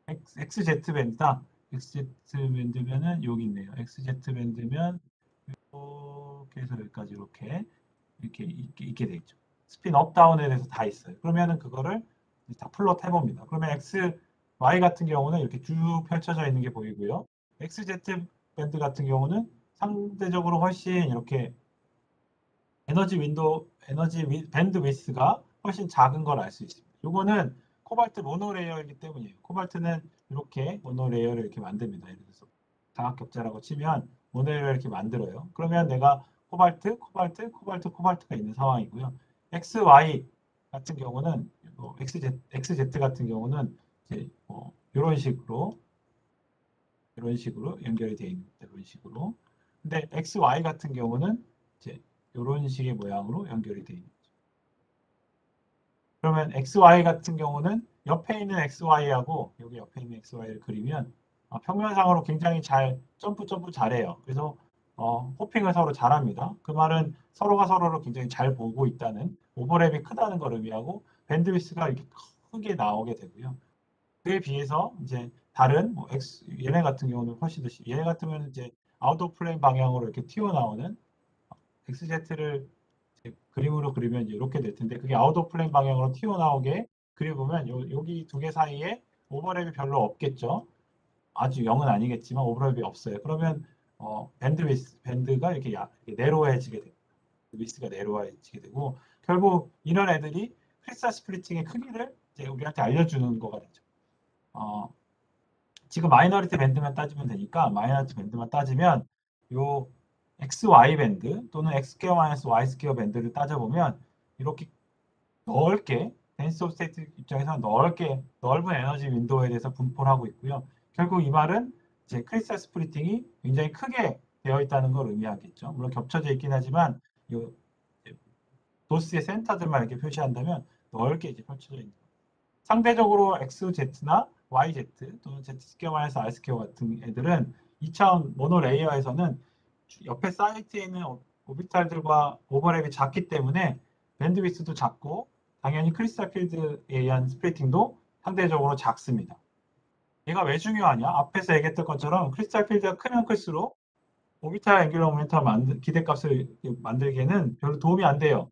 XZ 밴드다. XZ 밴드면은 여기 있네요. XZ 밴드면 이렇게 해서 여기까지 이렇게 있게 되어 있죠. 스핀 업 다운에 대해서 다 있어요. 그러면은 그거를 다 플롯 해봅니다. 그러면 x, y 같은 경우는 이렇게 쭉 펼쳐져 있는 게 보이고요. xz 밴드 같은 경우는 상대적으로 훨씬 이렇게 밴드 위스가 훨씬 작은 걸 알 수 있습니다. 이거는 코발트 모노레이어이기 때문이에요. 코발트는 이렇게 모노레이어를 이렇게 만듭니다. 예를 들어서 장학격자라고 치면 모노레이어를 이렇게 만들어요. 그러면 내가 코발트가 있는 상황이고요. XY 같은 경우는 XZ 같은 경우는 이제 이런 식으로 연결이 되어 있는 겁니다. 이런 식으로. 근데 XY 같은 경우는 이제 이런 식의 모양으로 연결이 되어 있는 거죠. 그러면 XY 같은 경우는 옆에 있는 XY하고 여기 옆에 있는 XY를 그리면 평면상으로 굉장히 잘 점프 잘해요. 그래서 호핑을 서로 잘합니다. 그 말은 서로가 서로를 굉장히 잘 보고 있다는 오버랩이 크다는 걸 의미하고 밴드위스가 이렇게 크게 나오게 되고요. 그에 비해서 이제 다른 얘네 같은 경우는 훨씬 더 얘네 같으면 이제 아웃 오브 플레인 방향으로 이렇게 튀어나오는 XZ를 그림으로 그리면 이렇게 될 텐데 그게 아웃 오브 플레인 방향으로 튀어나오게 그려보면 여기 두 개 사이에 오버랩이 별로 없겠죠. 아주 0은 아니겠지만 오버랩이 없어요. 그러면 밴드가 이렇게 내로해지게 됩니다. 위스가 내로해지게 되고 결국 이런 애들이 크리스탈 스플리팅의 크기를 이제 우리한테 알려주는 거가 되죠. 지금 마이너리티 밴드만 따지면 되니까 마이너리티 밴드만 따지면 요 XY 밴드 또는 X 스퀘어 마이너스 Y 스퀘어 밴드를 따져보면 이렇게 넓게 덴시티 오브 스테이트 입장에서는 넓은 에너지 윈도우에 대해서 분포를 하고 있고요. 결국 이 말은 이제 크리스탈 스플리팅이 굉장히 크게 되어 있다는 걸 의미하겠죠. 물론 겹쳐져 있긴 하지만 요 도스의 센터들만 이렇게 표시한다면 넓게 이제 펼쳐져 있는 거예요. 상대적으로 XZ나 YZ 또는 Z 스퀘어 마이너스 R 스퀘어 같은 애들은 2차원 모노 레이어에서는 옆에 사이트에 있는 오비탈들과 오버랩이 작기 때문에 밴드위스도 작고 당연히 크리스탈 필드에 의한 스플리팅도 상대적으로 작습니다. 얘가 왜 중요하냐? 앞에서 얘기했던 것처럼 크리스탈 필드가 크면 클수록 오비탈 앵귤러 모멘텀 기대값을 만들기에는 별로 도움이 안 돼요.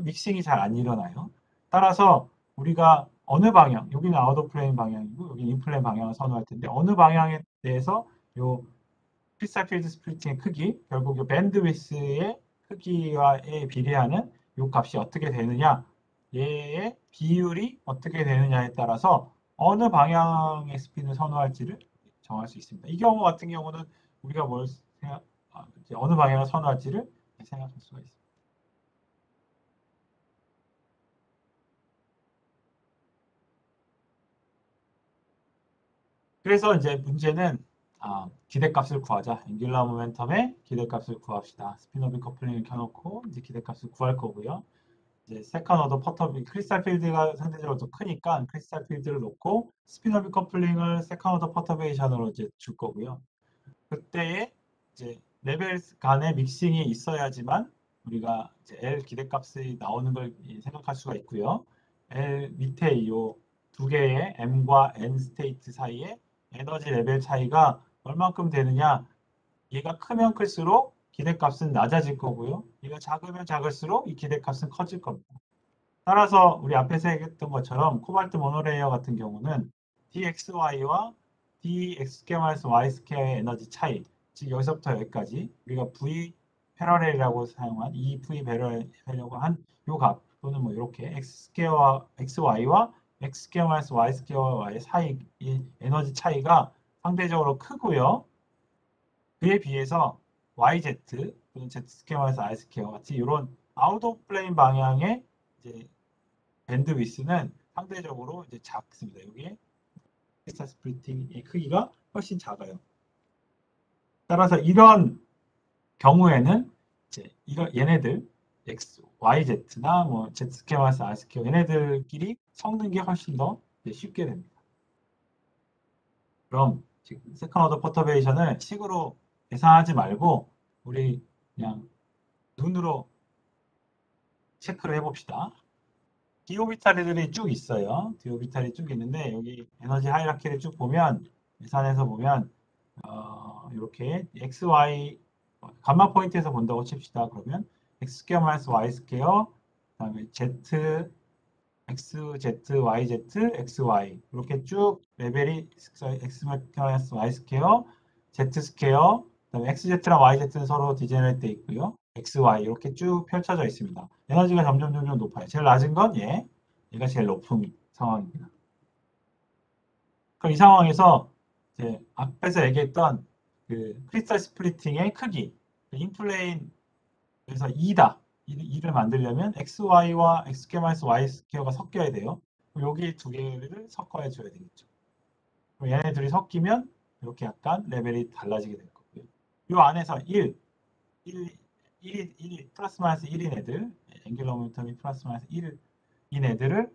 믹싱이 잘 안 일어나요. 따라서 우리가 어느 방향, 여기는 아웃 오브 플레인 방향이고 여기는 인플레인 방향을 선호할 텐데 어느 방향에 대해서 요 크리스탈 필드 스플리팅의 크기, 결국 요 밴드위스의 크기와에 비례하는 요 값이 어떻게 되느냐, 얘의 비율이 어떻게 되느냐에 따라서 어느 방향의 스핀을 선호할지를 정할 수 있습니다. 이 경우 같은 경우는 우리가 이제 어느 방향을 선호할지를 생각할 수가 있습니다. 그래서 이제 문제는 기대값을 구하자. 앵귤러 모멘텀의 기대값을 구합시다. 스피너비 커플링을 켜놓고 이제 기대값을 구할 거고요. 이제 세컨 오더 퍼터비 크리스탈 필드가 상대적으로 더 크니까 크리스탈 필드를 놓고 스피너비 커플링을 세컨 오더 퍼터베이션으로 이제 줄 거고요. 그때에 이제 레벨 간의 믹싱이 있어야지만 우리가 이제 L 기대값이 나오는 걸 생각할 수가 있고요. L 밑에 이 두 개의 M과 N 스테이트 사이에 에너지 레벨 차이가 얼만큼 되느냐. 얘가 크면 클수록 기대값은 낮아질 거고요. 얘가 작으면 작을수록 이 기대값은 커질 겁니다. 따라서 우리 앞에서 얘기했던 것처럼 코발트 모노레이어 같은 경우는 dxy와 dx2-y 스퀘어의 에너지 차이, 즉 여기서부터 여기까지 우리가 v 패러렐이라고 사용한 이 v 패러렐이라고 한 요 값 또는 뭐 이렇게 x 스퀘어와 xy와 x 스퀘어-y 스퀘어와의 사이 이 에너지 차이가 상대적으로 크고요. 그에 비해서 yz 또는 z 스퀘어에서 r 스퀘어 같이 이런 아웃 오브 플레인 방향의 이제 밴드 위스는 상대적으로 이제 작습니다. 여기에 크리스탈 스플리팅의 크기가 훨씬 작아요. 따라서 이런 경우에는 이제 얘네들 x, yz나 뭐 z 스퀘어에서 r 스퀘어 얘네들끼리 섞는 게 훨씬 더 쉽게 됩니다. 그럼 지금 세컨 오더 퍼터베이션을 식으로 계산하지 말고 우리 그냥 눈으로 체크를 해봅시다. 디오비탈들이 쭉 있어요. 디오비탈이 쭉 있는데 여기 에너지 하이라키를 쭉 보면 계산해서 보면 이렇게 XY 감마 포인트에서 본다고 칩시다. 그러면 X 스퀘어 마이너스 Y 스퀘어 그다음에 Z, X, Z, Y, Z, X, Y 이렇게 쭉 레벨이 X 마이너스 Y 스퀘어, Z 스퀘어, 그다음에 XZ랑 YZ는 서로 디제너레이트 돼 있고요. X, Y 이렇게 쭉 펼쳐져 있습니다. 에너지가 점점 높아요. 제일 낮은 건 얘가 제일 높은 상황입니다. 그럼 이 상황에서 이제 앞에서 얘기했던 그 크리스탈 스플리팅의 크기, 인플레인에서 2다. 2를 만들려면 XY와 XK-Y 스퀘어가 섞여야 돼요. 그럼 여기 두 개를 섞어야 줘야 되겠죠. 그럼 얘네 둘이 섞이면 이렇게 약간 레벨이 달라지게 될 거고요. 이 안에서 1, 플러스 마이너스 1인 애들, 앵귤러 모멘텀이 플러스 마이너스 1인 애들을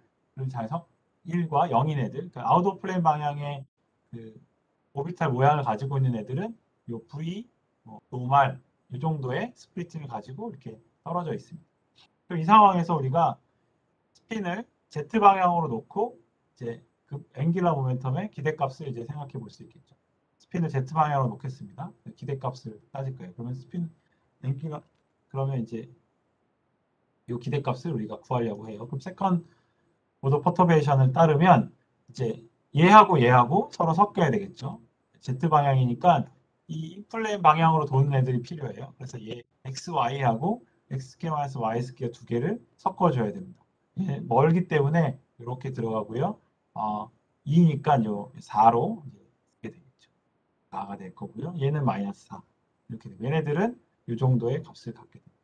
잘 1과 0인 애들, 그러니까 아웃 오브 플레인 방향의 그 오비탈 모양을 가지고 있는 애들은 요 V, 노말 이 정도의 스플리팅을 가지고 이렇게 떨어져 있습니다. 그럼 이 상황에서 우리가 스핀을 Z 방향으로 놓고 이제 그 앵귤러 모멘텀의 기대값을 이제 생각해 볼 수 있겠죠. 스핀을 Z 방향으로 놓겠습니다. 기대값을 따질 거예요. 그러면 스핀 앵귤러 그러면 이제 이 기대값을 우리가 구하려고 해요. 그럼 세컨 오더 퍼터베이션을 따르면 이제 얘하고 서로 섞여야 되겠죠. Z 방향이니까 이 인플레인 방향으로 도는 애들이 필요해요. 그래서 얘 XY하고 XK-Y 스퀘어 두 개를 섞어줘야 됩니다. 얘 멀기 때문에 이렇게 들어가고요. 2니까 요 4로 이제 되겠죠. 4가 될 거고요. 얘는 마이너스 4. 이렇게 되고 얘네들은 이 정도의 값을 갖게 됩니다.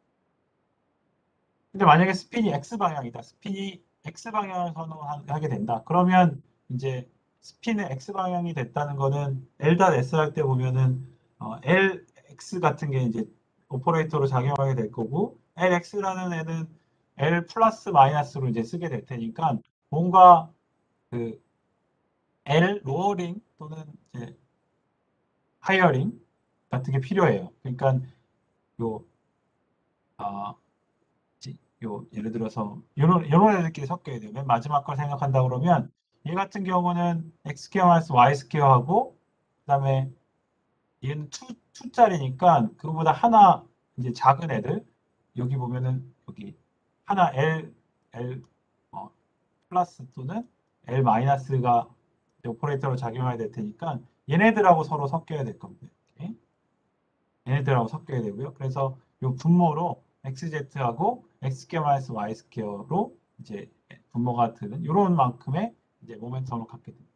근데 만약에 스핀이 X방향이다. 스핀이 X방향을 선호하게 된다. 그러면 이제 스핀의 X방향이 됐다는 거는 L.S 할 때 보면은 LX 같은 게 이제 오퍼레이터로 작용하게 될 거고 LX라는 애는 L 플러스 마이너스로 이제 쓰게 될 테니까 뭔가 그 L 로어링 또는 이제 하이어링 같은 게 필요해요. 그러니까 요 예를 들어서 이런 애들끼리 섞여야 돼요. 맨 마지막 걸 생각한다 그러면 얘 같은 경우는 x 스퀘어 마이너스 y 스퀘어하고 그다음에 얘는 2짜리니까 그거보다 하나 이제 작은 애들 여기 보면은 여기 하나 L 플러스 또는 L 마이너스가 오퍼레이터로 작용해야 될 테니까 얘네들하고 서로 섞여야 될 겁니다. 이렇게. 얘네들하고 섞여야 되고요. 그래서 이 분모로 XZ하고 X²-Y²로 이제 분모가 되는 이런 만큼의 이제 모멘텀을 갖게 됩니다.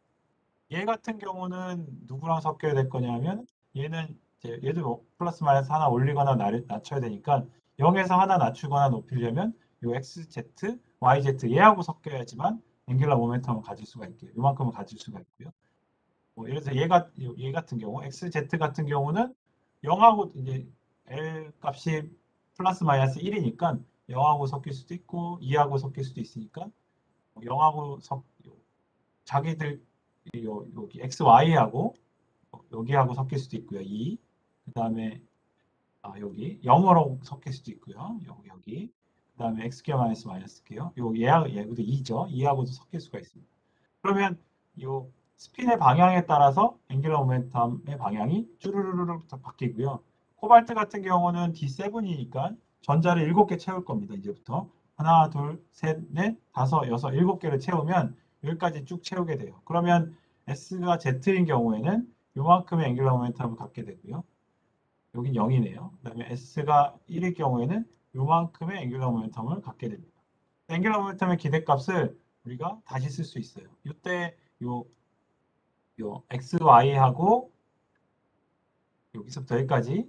얘 같은 경우는 누구랑 섞여야 될 거냐면 얘는 이제 얘도 플러스 마이너스 하나 올리거나 낮춰야 되니까 0에서 하나 낮추거나 높이려면 이 XZ, YZ 얘하고 섞여야지만 앵귤러 모멘텀을 가질 수가 있게요. 이만큼은 가질 수가 있고요. 예를 들어서 얘 같은 경우 XZ 같은 경우는 0하고 이제 L 값이 플러스 마이너스 1이니까 0하고 섞일 수도 있고 2하고 섞일 수도 있으니까 0하고 자기들 여기 XY하고 여기하고 섞일 수도 있고요. 2. 그다음에 여기 0으로 섞일 수도 있고요. 여기. 그다음에 X퀘어 마이너스 마이너스퀘어. 얘도 2죠. 2하고도 섞일 수가 있습니다. 그러면 요 스핀의 방향에 따라서 앵귤러 모멘텀의 방향이 쭈르르르 바뀌고요. 코발트 같은 경우는 D7이니까 전자를 7개 채울 겁니다. 이제부터 하나, 둘, 셋, 넷, 다섯, 여섯, 7개를 채우면 여기까지 쭉 채우게 돼요. 그러면 S가 Z인 경우에는 요만큼의 앵귤러 모멘텀을 갖게 되고요. 여긴 0이네요. 그다음에 S가 1일 경우에는 요만큼의 앵귤러 모멘텀을 갖게 됩니다. 앵귤러 모멘텀의 기대값을 우리가 다시 쓸 수 있어요. 이때 요 XY하고 여기서부터 여기까지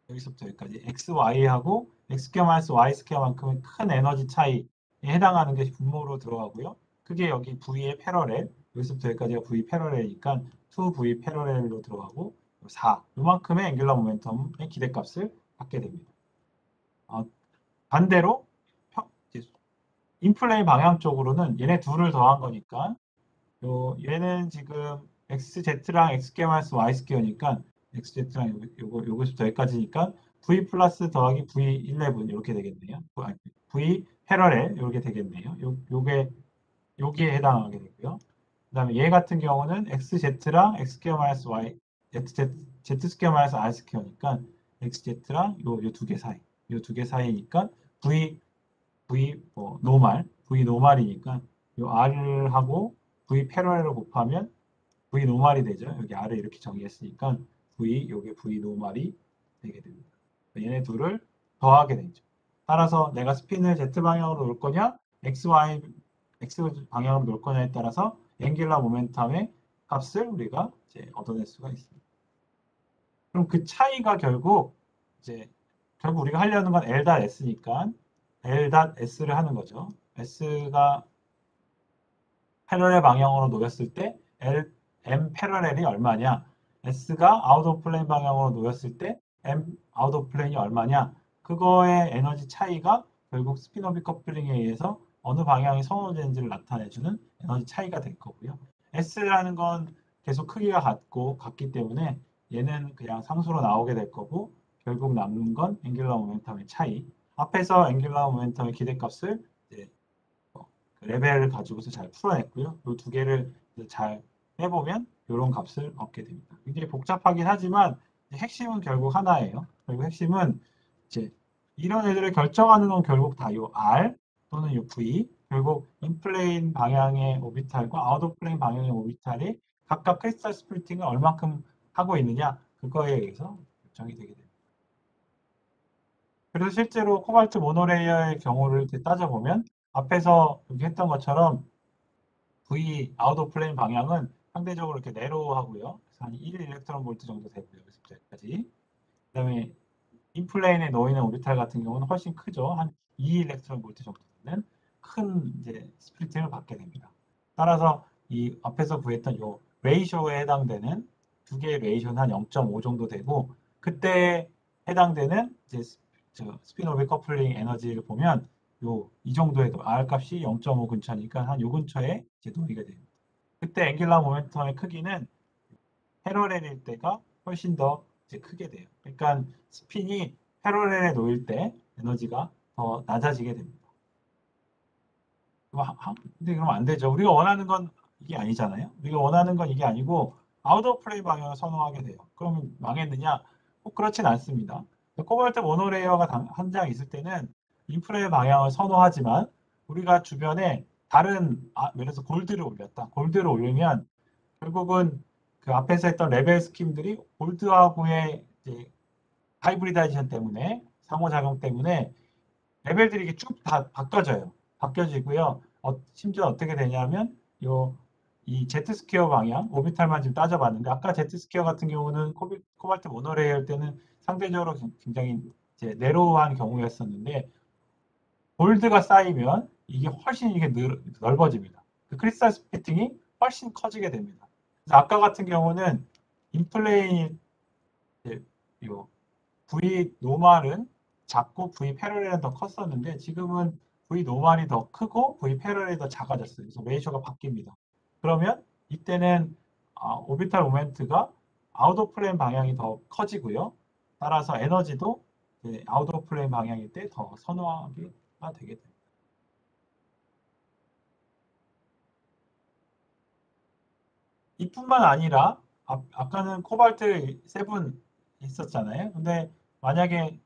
XY하고 X²-Y²만큼의 큰 에너지 차이에 해당하는 게 분모로 들어가고요. 그게 여기 V의 패러렐, 여기서부터 여기까지가 V 패러렐이니까 2V 패러렐로 들어가고 4, 이만큼의 앵귤러 모멘텀의 기대값을 갖게 됩니다. 반대로 인플레인 방향 쪽으로는 얘네 둘을 더한 거니까 얘는 지금 XZ랑 X²-Y²니까 XZ랑 요거부터 여기까지니까 V 플러스 더하기 V11 이렇게 되겠네요. V 패러렐 이렇게 되겠네요. 여기에 해당하게 되고요. 그 다음에 얘 같은 경우는 XZ랑 X²-Y Z²-R²니까 XZ랑 요 두 개 사이 요 두 개 사이니까 V V 뭐 노말, V 노말이니까 요 R하고 V 패러렐을 곱하면 V 노말이 되죠. 여기 R을 이렇게 정의했으니까 V 요게 V 노말이 되게 됩니다. 얘네 둘을 더하게 되죠. 따라서 내가 스핀을 Z 방향으로 놓을 거냐, X 방향으로 놓을 거냐에 따라서 앵귤러 모멘텀의 값을 우리가 이제 얻어낼 수가 있습니다. 그럼 그 차이가 결국 우리가 하려는 건 L.S니까 L.S를 하는 거죠. S가 패러렐 방향으로 놓였을 때 M 패러렐이 얼마냐? S가 아웃 오브 플레인 방향으로 놓였을 때 M 아웃 오브 플레인이 얼마냐? 그거의 에너지 차이가 결국 스핀 오비 커플링에 의해서 어느 방향이 선호되는지를 나타내주는 에너지 차이가 될 거고요. S라는 건 계속 크기가 같기 때문에 얘는 그냥 상수로 나오게 될 거고 결국 남는 건 앵귤러 모멘텀의 차이. 앞에서 앵귤러 모멘텀의 기대값을 이제 레벨을 가지고서 잘 풀어냈고요. 이 두 개를 잘 해보면 이런 값을 얻게 됩니다. 굉장히 복잡하긴 하지만 핵심은 결국 하나예요. 결국 핵심은 이제 이런 애들을 결정하는 건 결국 다 이 R 또는 이 V, 결국 인플레인 방향의 오비탈과 아웃 오브 플레인 방향의 오비탈이 각각 크리스탈 스플리팅을 얼만큼 하고 있느냐 그거에 의해서 결정이 되게 됩니다. 그래서 실제로 코발트 모노레이어의 경우를 따져보면 앞에서 여기 했던 것처럼 V 아웃 오브 플레인 방향은 상대적으로 이렇게 내로우하고요. 한 1 일렉트론 볼트 정도 되고요. 여기까지. 그다음에 인플레인에 놓이는 오비탈 같은 경우는 훨씬 크죠. 한 2 일렉트론 볼트 정도 되는 큰 이제 스플리팅을 받게 됩니다. 따라서 이 앞에서 구했던 요 레이쇼에 해당되는 두 개의 레이쇼는 한 0.5 정도 되고 그때 해당되는 이제 스핀 오비 커플링 에너지를 보면 이 정도에도 R 값이 0.5 근처니까 한 요 근처에 이제 놓이게 됩니다. 그때 앵귤러 모멘텀의 크기는 패러렐일 때가 훨씬 더 이제 크게 돼요. 그러니까 스핀이 패러렐에 놓일 때 에너지가 더 낮아지게 됩니다. 근데 그러면 안 되죠. 우리가 원하는 건 이게 아니잖아요. 우리가 원하는 건 이게 아니고 아웃 오브 플레이 방향을 선호하게 돼요. 그러면 망했느냐? 꼭 그렇진 않습니다. 코발트 모노레이어가 한 장 있을 때는 인플레이 방향을 선호하지만 우리가 주변에 다른 예를 들어서 골드를 올렸다. 골드를 올리면 결국은 그 앞에서 했던 레벨 스킴들이 골드하고의 이제 하이브리다이제이션 때문에 상호작용 때문에 레벨들이 이게 쭉 다 바뀌어지고요. 심지어 어떻게 되냐면 이 제트스퀘어 방향 오비탈만 지금 따져봤는데 아까 제트스퀘어 같은 경우는 코발트 모노레이어 때는 상대적으로 굉장히 이제 내로우한 경우였었는데 골드가 쌓이면 이게 훨씬 이게 넓어집니다. 그 크리스탈 스피팅이 훨씬 커지게 됩니다. 그래서 아까 같은 경우는 인플레인 요 V 노말은 작고 V 패러렐은 더 컸었는데 지금은 V 노말이 더 크고 V 패러렐이 더 작아졌어요. 그래서 레이쇼가 바뀝니다. 그러면 이때는 오비탈 모멘트가 아웃 오브 플레인 방향이 더 커지고요. 따라서 에너지도 아웃 오브 플레인 방향일 때 더 선호하게 되게 됩니다. 이뿐만 아니라 아까는 코발트 7 있었잖아요. 근데 만약에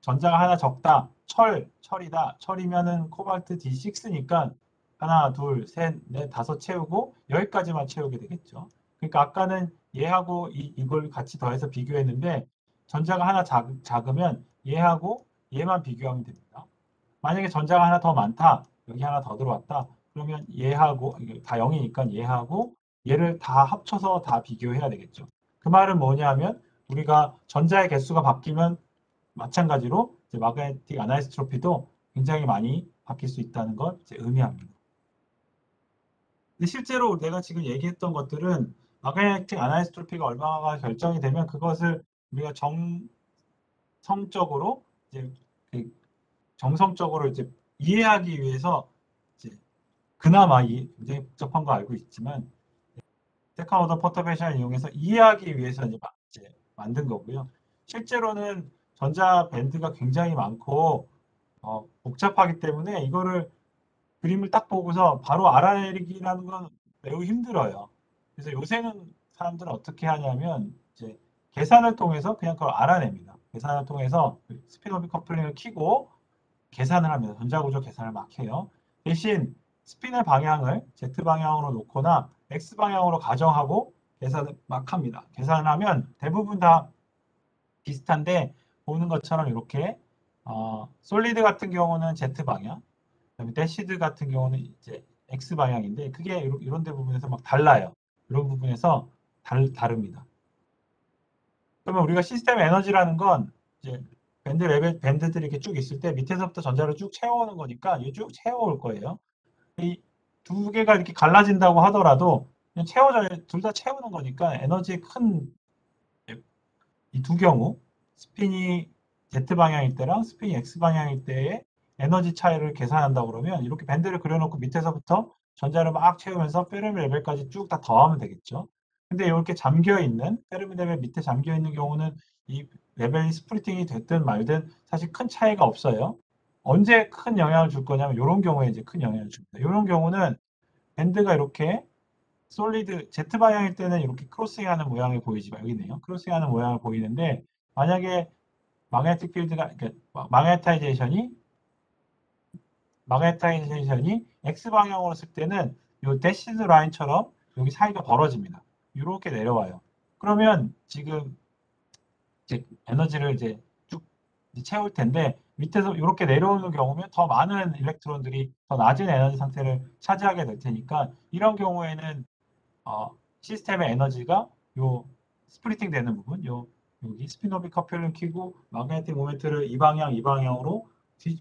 전자가 하나 적다. 철이다. 철이면은 코발트 D6니까 하나, 둘, 셋, 넷, 다섯 채우고 여기까지만 채우게 되겠죠. 그러니까 아까는 얘하고 이걸 같이 더해서 비교했는데 전자가 하나 작으면 얘하고 얘만 비교하면 됩니다. 만약에 전자가 하나 더 많다. 여기 하나 더 들어왔다. 그러면 얘하고 다 0이니까 얘하고 얘를 다 합쳐서 다 비교해야 되겠죠. 그 말은 뭐냐면 우리가 전자의 개수가 바뀌면 마찬가지로 마그네틱 아나이스트로피도 굉장히 많이 바뀔 수 있다는 걸 의미합니다. 근데 실제로 내가 지금 얘기했던 것들은 마그네틱 아나이스트로피가 얼마가 결정이 되면 그것을 우리가 정성적으로 이제 이해하기 위해서 그나마 굉장히 복잡한 거 알고 있지만 세컨 오더 퍼터베이션을 이용해서 이해하기 위해서 이제 만든 거고요. 실제로는 전자 밴드가 굉장히 많고 복잡하기 때문에 이거를 그림을 딱 보고서 바로 알아내기라는 건 매우 힘들어요. 그래서 요새는 사람들은 어떻게 하냐면 이제 계산을 통해서 그냥 그걸 알아냅니다. 계산을 통해서 스핀 오비 커플링을 키고 계산을 합니다. 전자구조 계산을 막 해요. 대신 스핀의 방향을 Z 방향으로 놓거나 X방향으로 가정하고 계산을 막 합니다. 계산을 하면 대부분 다 비슷한데 보는 것처럼 이렇게 솔리드 같은 경우는 Z방향, 그다음에 대시드 같은 경우는 이제 X방향인데 그게 이런 데 부분에서 막 달라요. 이런 부분에서 다릅니다. 그러면 우리가 시스템 에너지라는 건 이제 밴드들이 이렇게 쭉 있을 때 밑에서부터 전자를 쭉 채워오는 거니까 이게 쭉 채워올 거예요. 이 두 개가 이렇게 갈라진다고 하더라도 그냥 둘 다 채우는 거니까 에너지의 큰 이 두 경우 스핀이 Z 방향일 때랑 스핀이 X 방향일 때의 에너지 차이를 계산한다고 그러면 이렇게 밴드를 그려놓고 밑에서부터 전자를 막 채우면서 페르미 레벨까지 쭉 다 더하면 되겠죠. 근데 이렇게 잠겨 있는 페르미 레벨 밑에 잠겨 있는 경우는 이 레벨이 스플리팅이 됐든 말든 사실 큰 차이가 없어요. 언제 큰 영향을 줄 거냐면 이런 경우에 이제 큰 영향을 줍니다. 이런 경우는 밴드가 이렇게 솔리드 Z 방향일 때는 이렇게 크로싱하는 모양이 보이지 여기네요. 크로싱하는 모양을 보이는데 만약에 마그네틱 필드가 그러니까 마그네타이제이션이 X 방향으로 쓸 때는 이 대시드 라인처럼 여기 사이가 벌어집니다. 이렇게 내려와요. 그러면 지금 이제 에너지를 이제 쭉 채울 텐데 밑에서 이렇게 내려오는 경우면 더 많은 일렉트론들이 더 낮은 에너지 상태를 차지하게 될 테니까 이런 경우에는 시스템의 에너지가 요 스플리팅 되는 부분, 여기 스피노비 커플링 키고 마그네틱 모멘트를 이 방향으로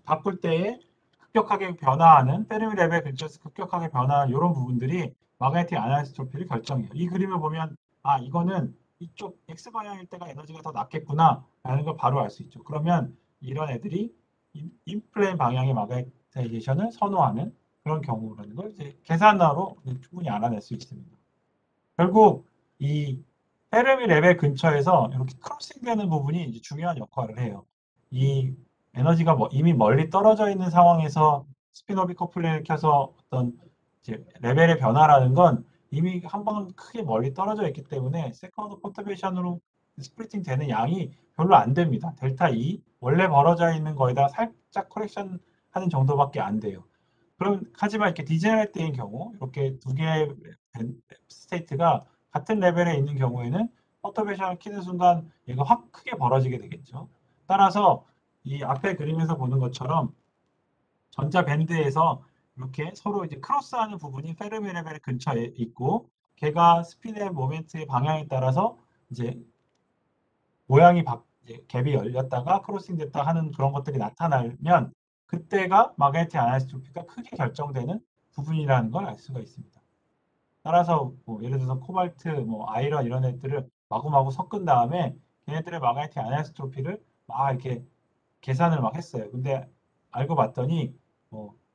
바꿀 때에 급격하게 변화하는 페르미 레벨 근처에서 급격하게 변화하는 이런 부분들이 마그네틱 아니소트로피를 결정해요. 이 그림을 보면 이거는 이쪽 X 방향일 때가 에너지가 더 낮겠구나 라는 걸 바로 알 수 있죠. 그러면 이런 애들이 인플레인 방향의 마그네타이제이션을 선호하는 그런 경우라는 걸 이제 계산으로 충분히 알아낼 수 있습니다. 결국 이 페르미 레벨 근처에서 이렇게 크로싱되는 부분이 이제 중요한 역할을 해요. 이 에너지가 이미 멀리 떨어져 있는 상황에서 스피노비 커플링을 켜서 어떤 이제 레벨의 변화라는 건 이미 한 번 크게 멀리 떨어져 있기 때문에 세컨드 퍼터베이션으로 스플리팅 되는 양이 별로 안 됩니다. 델타 E 원래 벌어져 있는 거에다 살짝 커렉션 하는 정도밖에 안 돼요. 그럼 하지만 이렇게 디제너레이트인 경우 이렇게 두 개의 스테이트가 같은 레벨에 있는 경우에는 퍼터베이션을 키는 순간 얘가 확 크게 벌어지게 되겠죠. 따라서 이 앞에 그림에서 보는 것처럼 전자 밴드에서 이렇게 서로 이제 크로스하는 부분이 페르미 레벨 근처에 있고 걔가 스피드의 모멘트의 방향에 따라서 이제 모양이 이제 갭이 열렸다가 크로싱 됐다 하는 그런 것들이 나타나면 그때가 마그네틱 아니소트로피가 크게 결정되는 부분이라는 걸 알 수가 있습니다. 따라서 뭐 예를 들어서 코발트, 뭐 아이런 이런 애들을 마구마구 섞은 다음에 걔네들의 마그네틱 아니소트로피를 막 이렇게 계산을 막 했어요. 근데 알고 봤더니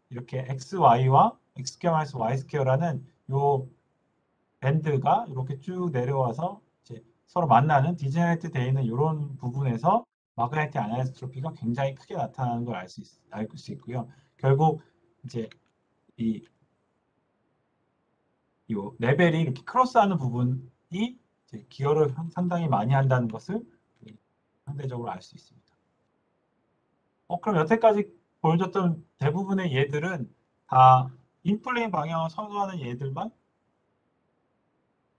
이렇게 XY와 X²-Y²라는 요 밴드가 이렇게 쭉 내려와서 이제 서로 만나는 디제너레이트 되어 있는 이런 부분에서 마그네틱 아니소트로피가 굉장히 크게 나타나는 걸 알 수 있고요. 결국 이제 이 레벨이 이렇게 크로스하는 부분이 이제 기여를 상당히 많이 한다는 것을 상대적으로 알 수 있습니다. 그럼 여태까지 보여줬던 대부분의 얘들은 다 인플레인 방향을 선호하는 얘들만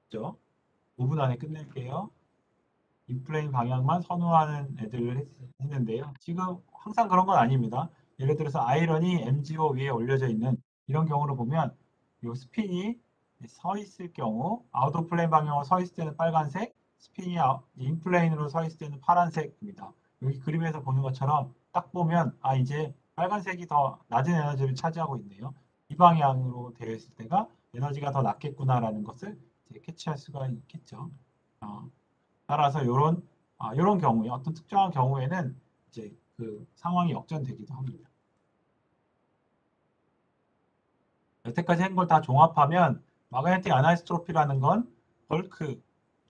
있죠. 5분 안에 끝낼게요. 인플레인 방향만 선호하는 애들을 했는데요. 지금 항상 그런 건 아닙니다. 예를 들어서 아이런이 MGO 위에 올려져 있는 이런 경우를 보면 이 스핀이 서 있을 경우 아웃 오브 플레인 방향으로 서 있을 때는 빨간색, 스핀이 인플레인으로 서 있을 때는 파란색입니다. 여기 그림에서 보는 것처럼 딱 보면 이제 빨간색이 더 낮은 에너지를 차지하고 있네요. 이 방향으로 되어 있을 때가 에너지가 더 낮겠구나라는 것을 이제 캐치할 수가 있겠죠. 따라서 이런 경우에 어떤 특정한 경우에는 이제 그 상황이 역전되기도 합니다. 여태까지 한 걸 다 종합하면 마그네틱 아나이소트로피라는 건 벌크의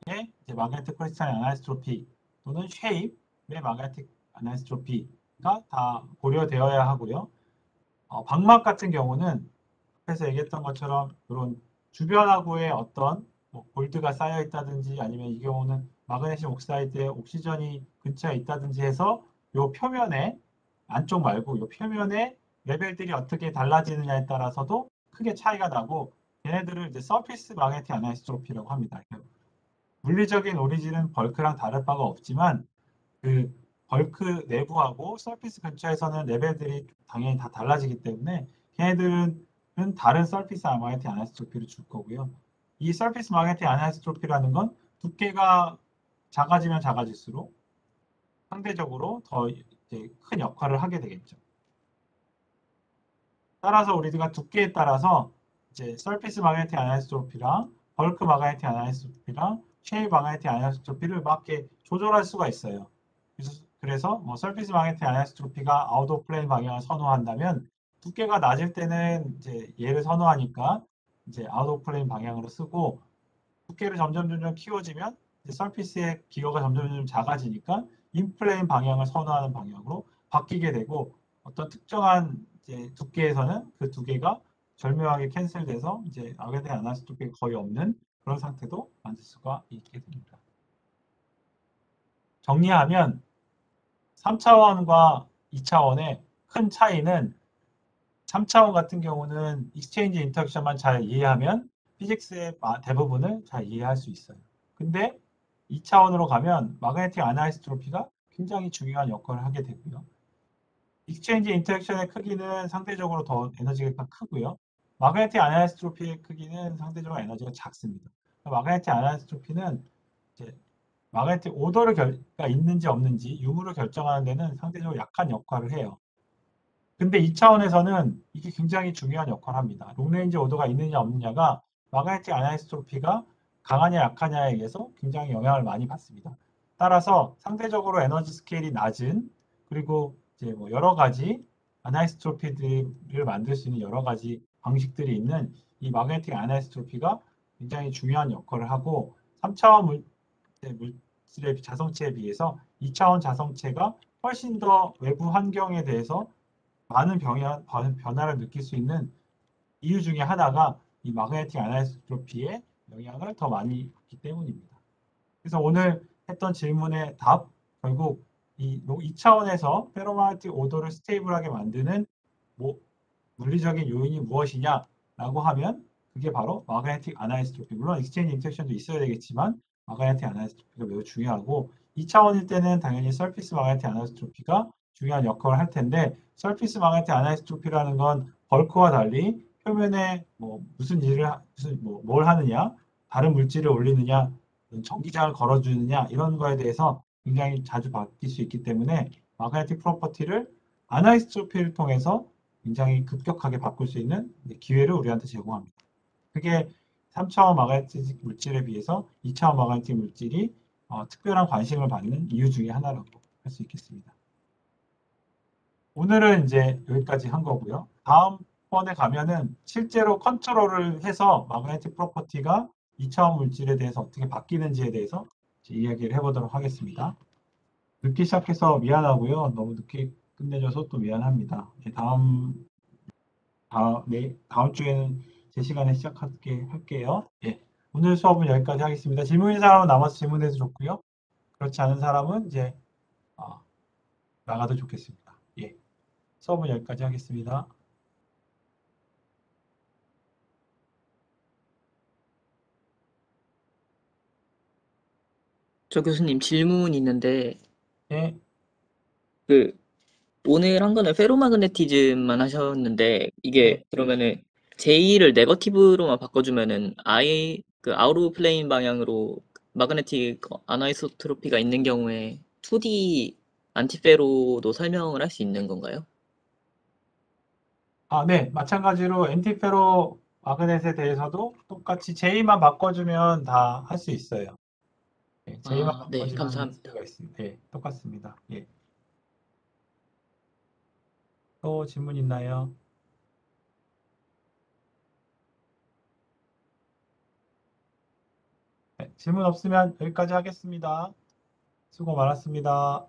이제 마그네틱 크리스탈 아나이소트로피 또는 쉐입의 마그네틱 아나이소트로피가 다 고려되어야 하고요. 방막 같은 경우는 앞에서 얘기했던 것처럼 이런 주변하고의 어떤 골드가 쌓여 있다든지 아니면 이 경우는 마그네슘 옥사이드에 옥시전이 근처에 있다든지 해서 이 표면에 안쪽 말고 이 표면의 레벨들이 어떻게 달라지느냐에 따라서도 크게 차이가 나고 얘네들을 이제 서피스 마그네틱 아니소트로피라고 합니다. 물리적인 오리진은 벌크랑 다를 바가 없지만 그 벌크 내부하고 서피스 근처에서는 레벨들이 당연히 다 달라지기 때문에 걔네들은 다른 서피스 마그네틱 아니소트로피를 줄 거고요. 이 서피스 마그네틱 아니소트로피라는 건 두께가 작아지면 작아질수록 상대적으로 더 이제 큰 역할을 하게 되겠죠. 따라서 우리가 두께에 따라서 이제 서피스 마그네틱 아니소트로피랑 벌크 마그네틱 아니소트로피랑 쉐입 마그네틱 아니소트로피를 맞게 조절할 수가 있어요. 그래서 뭐 서피스 마그네틱 아니소트로피가 아웃 오브 플레인 방향을 선호한다면 두께가 낮을 때는 이제 얘를 선호하니까 이제 아웃 오브 플레인 방향으로 쓰고 두께를 점점 키워지면 서피스의 기호가 점점 작아지니까 인플레인 방향을 선호하는 방향으로 바뀌게 되고 어떤 특정한 이제 두께에서는 그 두 개가 절묘하게 캔슬돼서 이제 마그네틱 아니소트로피가 거의 없는 그런 상태도 만들 수가 있게 됩니다. 정리하면 3차원과 2차원의 큰 차이는 3차원 같은 경우는 익스체인지 인터랙션만 잘 이해하면 피직스의 대부분을 잘 이해할 수 있어요. 근데 2차원으로 가면 마그네틱 아니소트로피가 굉장히 중요한 역할을 하게 되고요. 익스체인지 인터랙션의 크기는 상대적으로 더 에너지가 크고요. 마그네틱 아니소트로피의 크기는 상대적으로 에너지가 작습니다. 마그네틱 아니소트로피는 이제 마그네틱 오더가 있는지 없는지 유무를 결정하는 데는 상대적으로 약한 역할을 해요. 근데 2차원에서는 이게 굉장히 중요한 역할을 합니다. 롱레인지 오더가 있느냐 없느냐가 마그네틱 아니소트로피가 강하냐 약하냐에 의해서 굉장히 영향을 많이 받습니다. 따라서 상대적으로 에너지 스케일이 낮은 그리고 이제 뭐 여러 가지 아니소트로피들을 만들 수 있는 여러 가지 방식들이 있는 이 마그네틱 아니소트로피가 굉장히 중요한 역할을 하고 3차원 물질의 자성체에 비해서 2차원 자성체가 훨씬 더 외부 환경에 대해서 많은 변화를 느낄 수 있는 이유 중에 하나가 이 마그네틱 아니소트로피의 영향을 더 많이 받기 때문입니다. 그래서 오늘 했던 질문의 답, 결국 이 2차원에서 페로마그네틱 오더를 스테이블하게 만드는 물리적인 요인이 무엇이냐라고 하면 그게 바로 마그네틱 아니소트로피. 물론 익스체인지 인터랙션도 있어야 되겠지만 마그네틱 아니소트로피가 매우 중요하고 2차원일 때는 당연히 서피스 마그네틱 아니소트로피가 중요한 역할을 할 텐데 서피스 마그네틱 아니소트로피라는 건 벌크와 달리 표면에 뭐 뭘 하느냐, 다른 물질을 올리느냐, 전기장을 걸어주느냐 이런 거에 대해서 굉장히 자주 바뀔 수 있기 때문에 마그네틱 프로퍼티를 아니소트로피를 통해서 굉장히 급격하게 바꿀 수 있는 기회를 우리한테 제공합니다. 그게 3차원 마그네틱 물질에 비해서 2차원 마그네틱 물질이 특별한 관심을 받는 이유 중에 하나라고 할 수 있겠습니다. 오늘은 이제 여기까지 한 거고요. 다음번에 가면은 실제로 컨트롤을 해서 마그네틱 프로퍼티가 2차원 물질에 대해서 어떻게 바뀌는지에 대해서 이야기를 해보도록 하겠습니다. 늦게 시작해서 미안하고요. 너무 늦게 끝내줘서 또 미안합니다. 다음 주에는 제 시간에 할게요. 예. 오늘 수업은 여기까지 하겠습니다. 질문 있는 사람은 남아서 질문해도 좋고요. 그렇지 않은 사람은 이제 나가도 좋겠습니다. 예. 수업은 여기까지 하겠습니다. 저 교수님 질문 있는데 예. 그 오늘 한 거는 페로마그네티즘만 하셨는데 이게 네. 그러면은 J를 네거티브로만 바꿔주면은 아예 그 아웃 오브 플레인 방향으로 마그네틱 아나이소트로피가 있는 경우에 2D 안티페로도 설명을 할 수 있는 건가요? 네. 마찬가지로 엔티페로 마그넷에 대해서도 똑같이 J만 바꿔주면 다 할 수 있어요. 예, J만 네, 바꿔주면 할 감사합니다. 수가 있습니다. 예, 똑같습니다. 예. 또 질문 있나요? 네, 질문 없으면 여기까지 하겠습니다. 수고 많았습니다.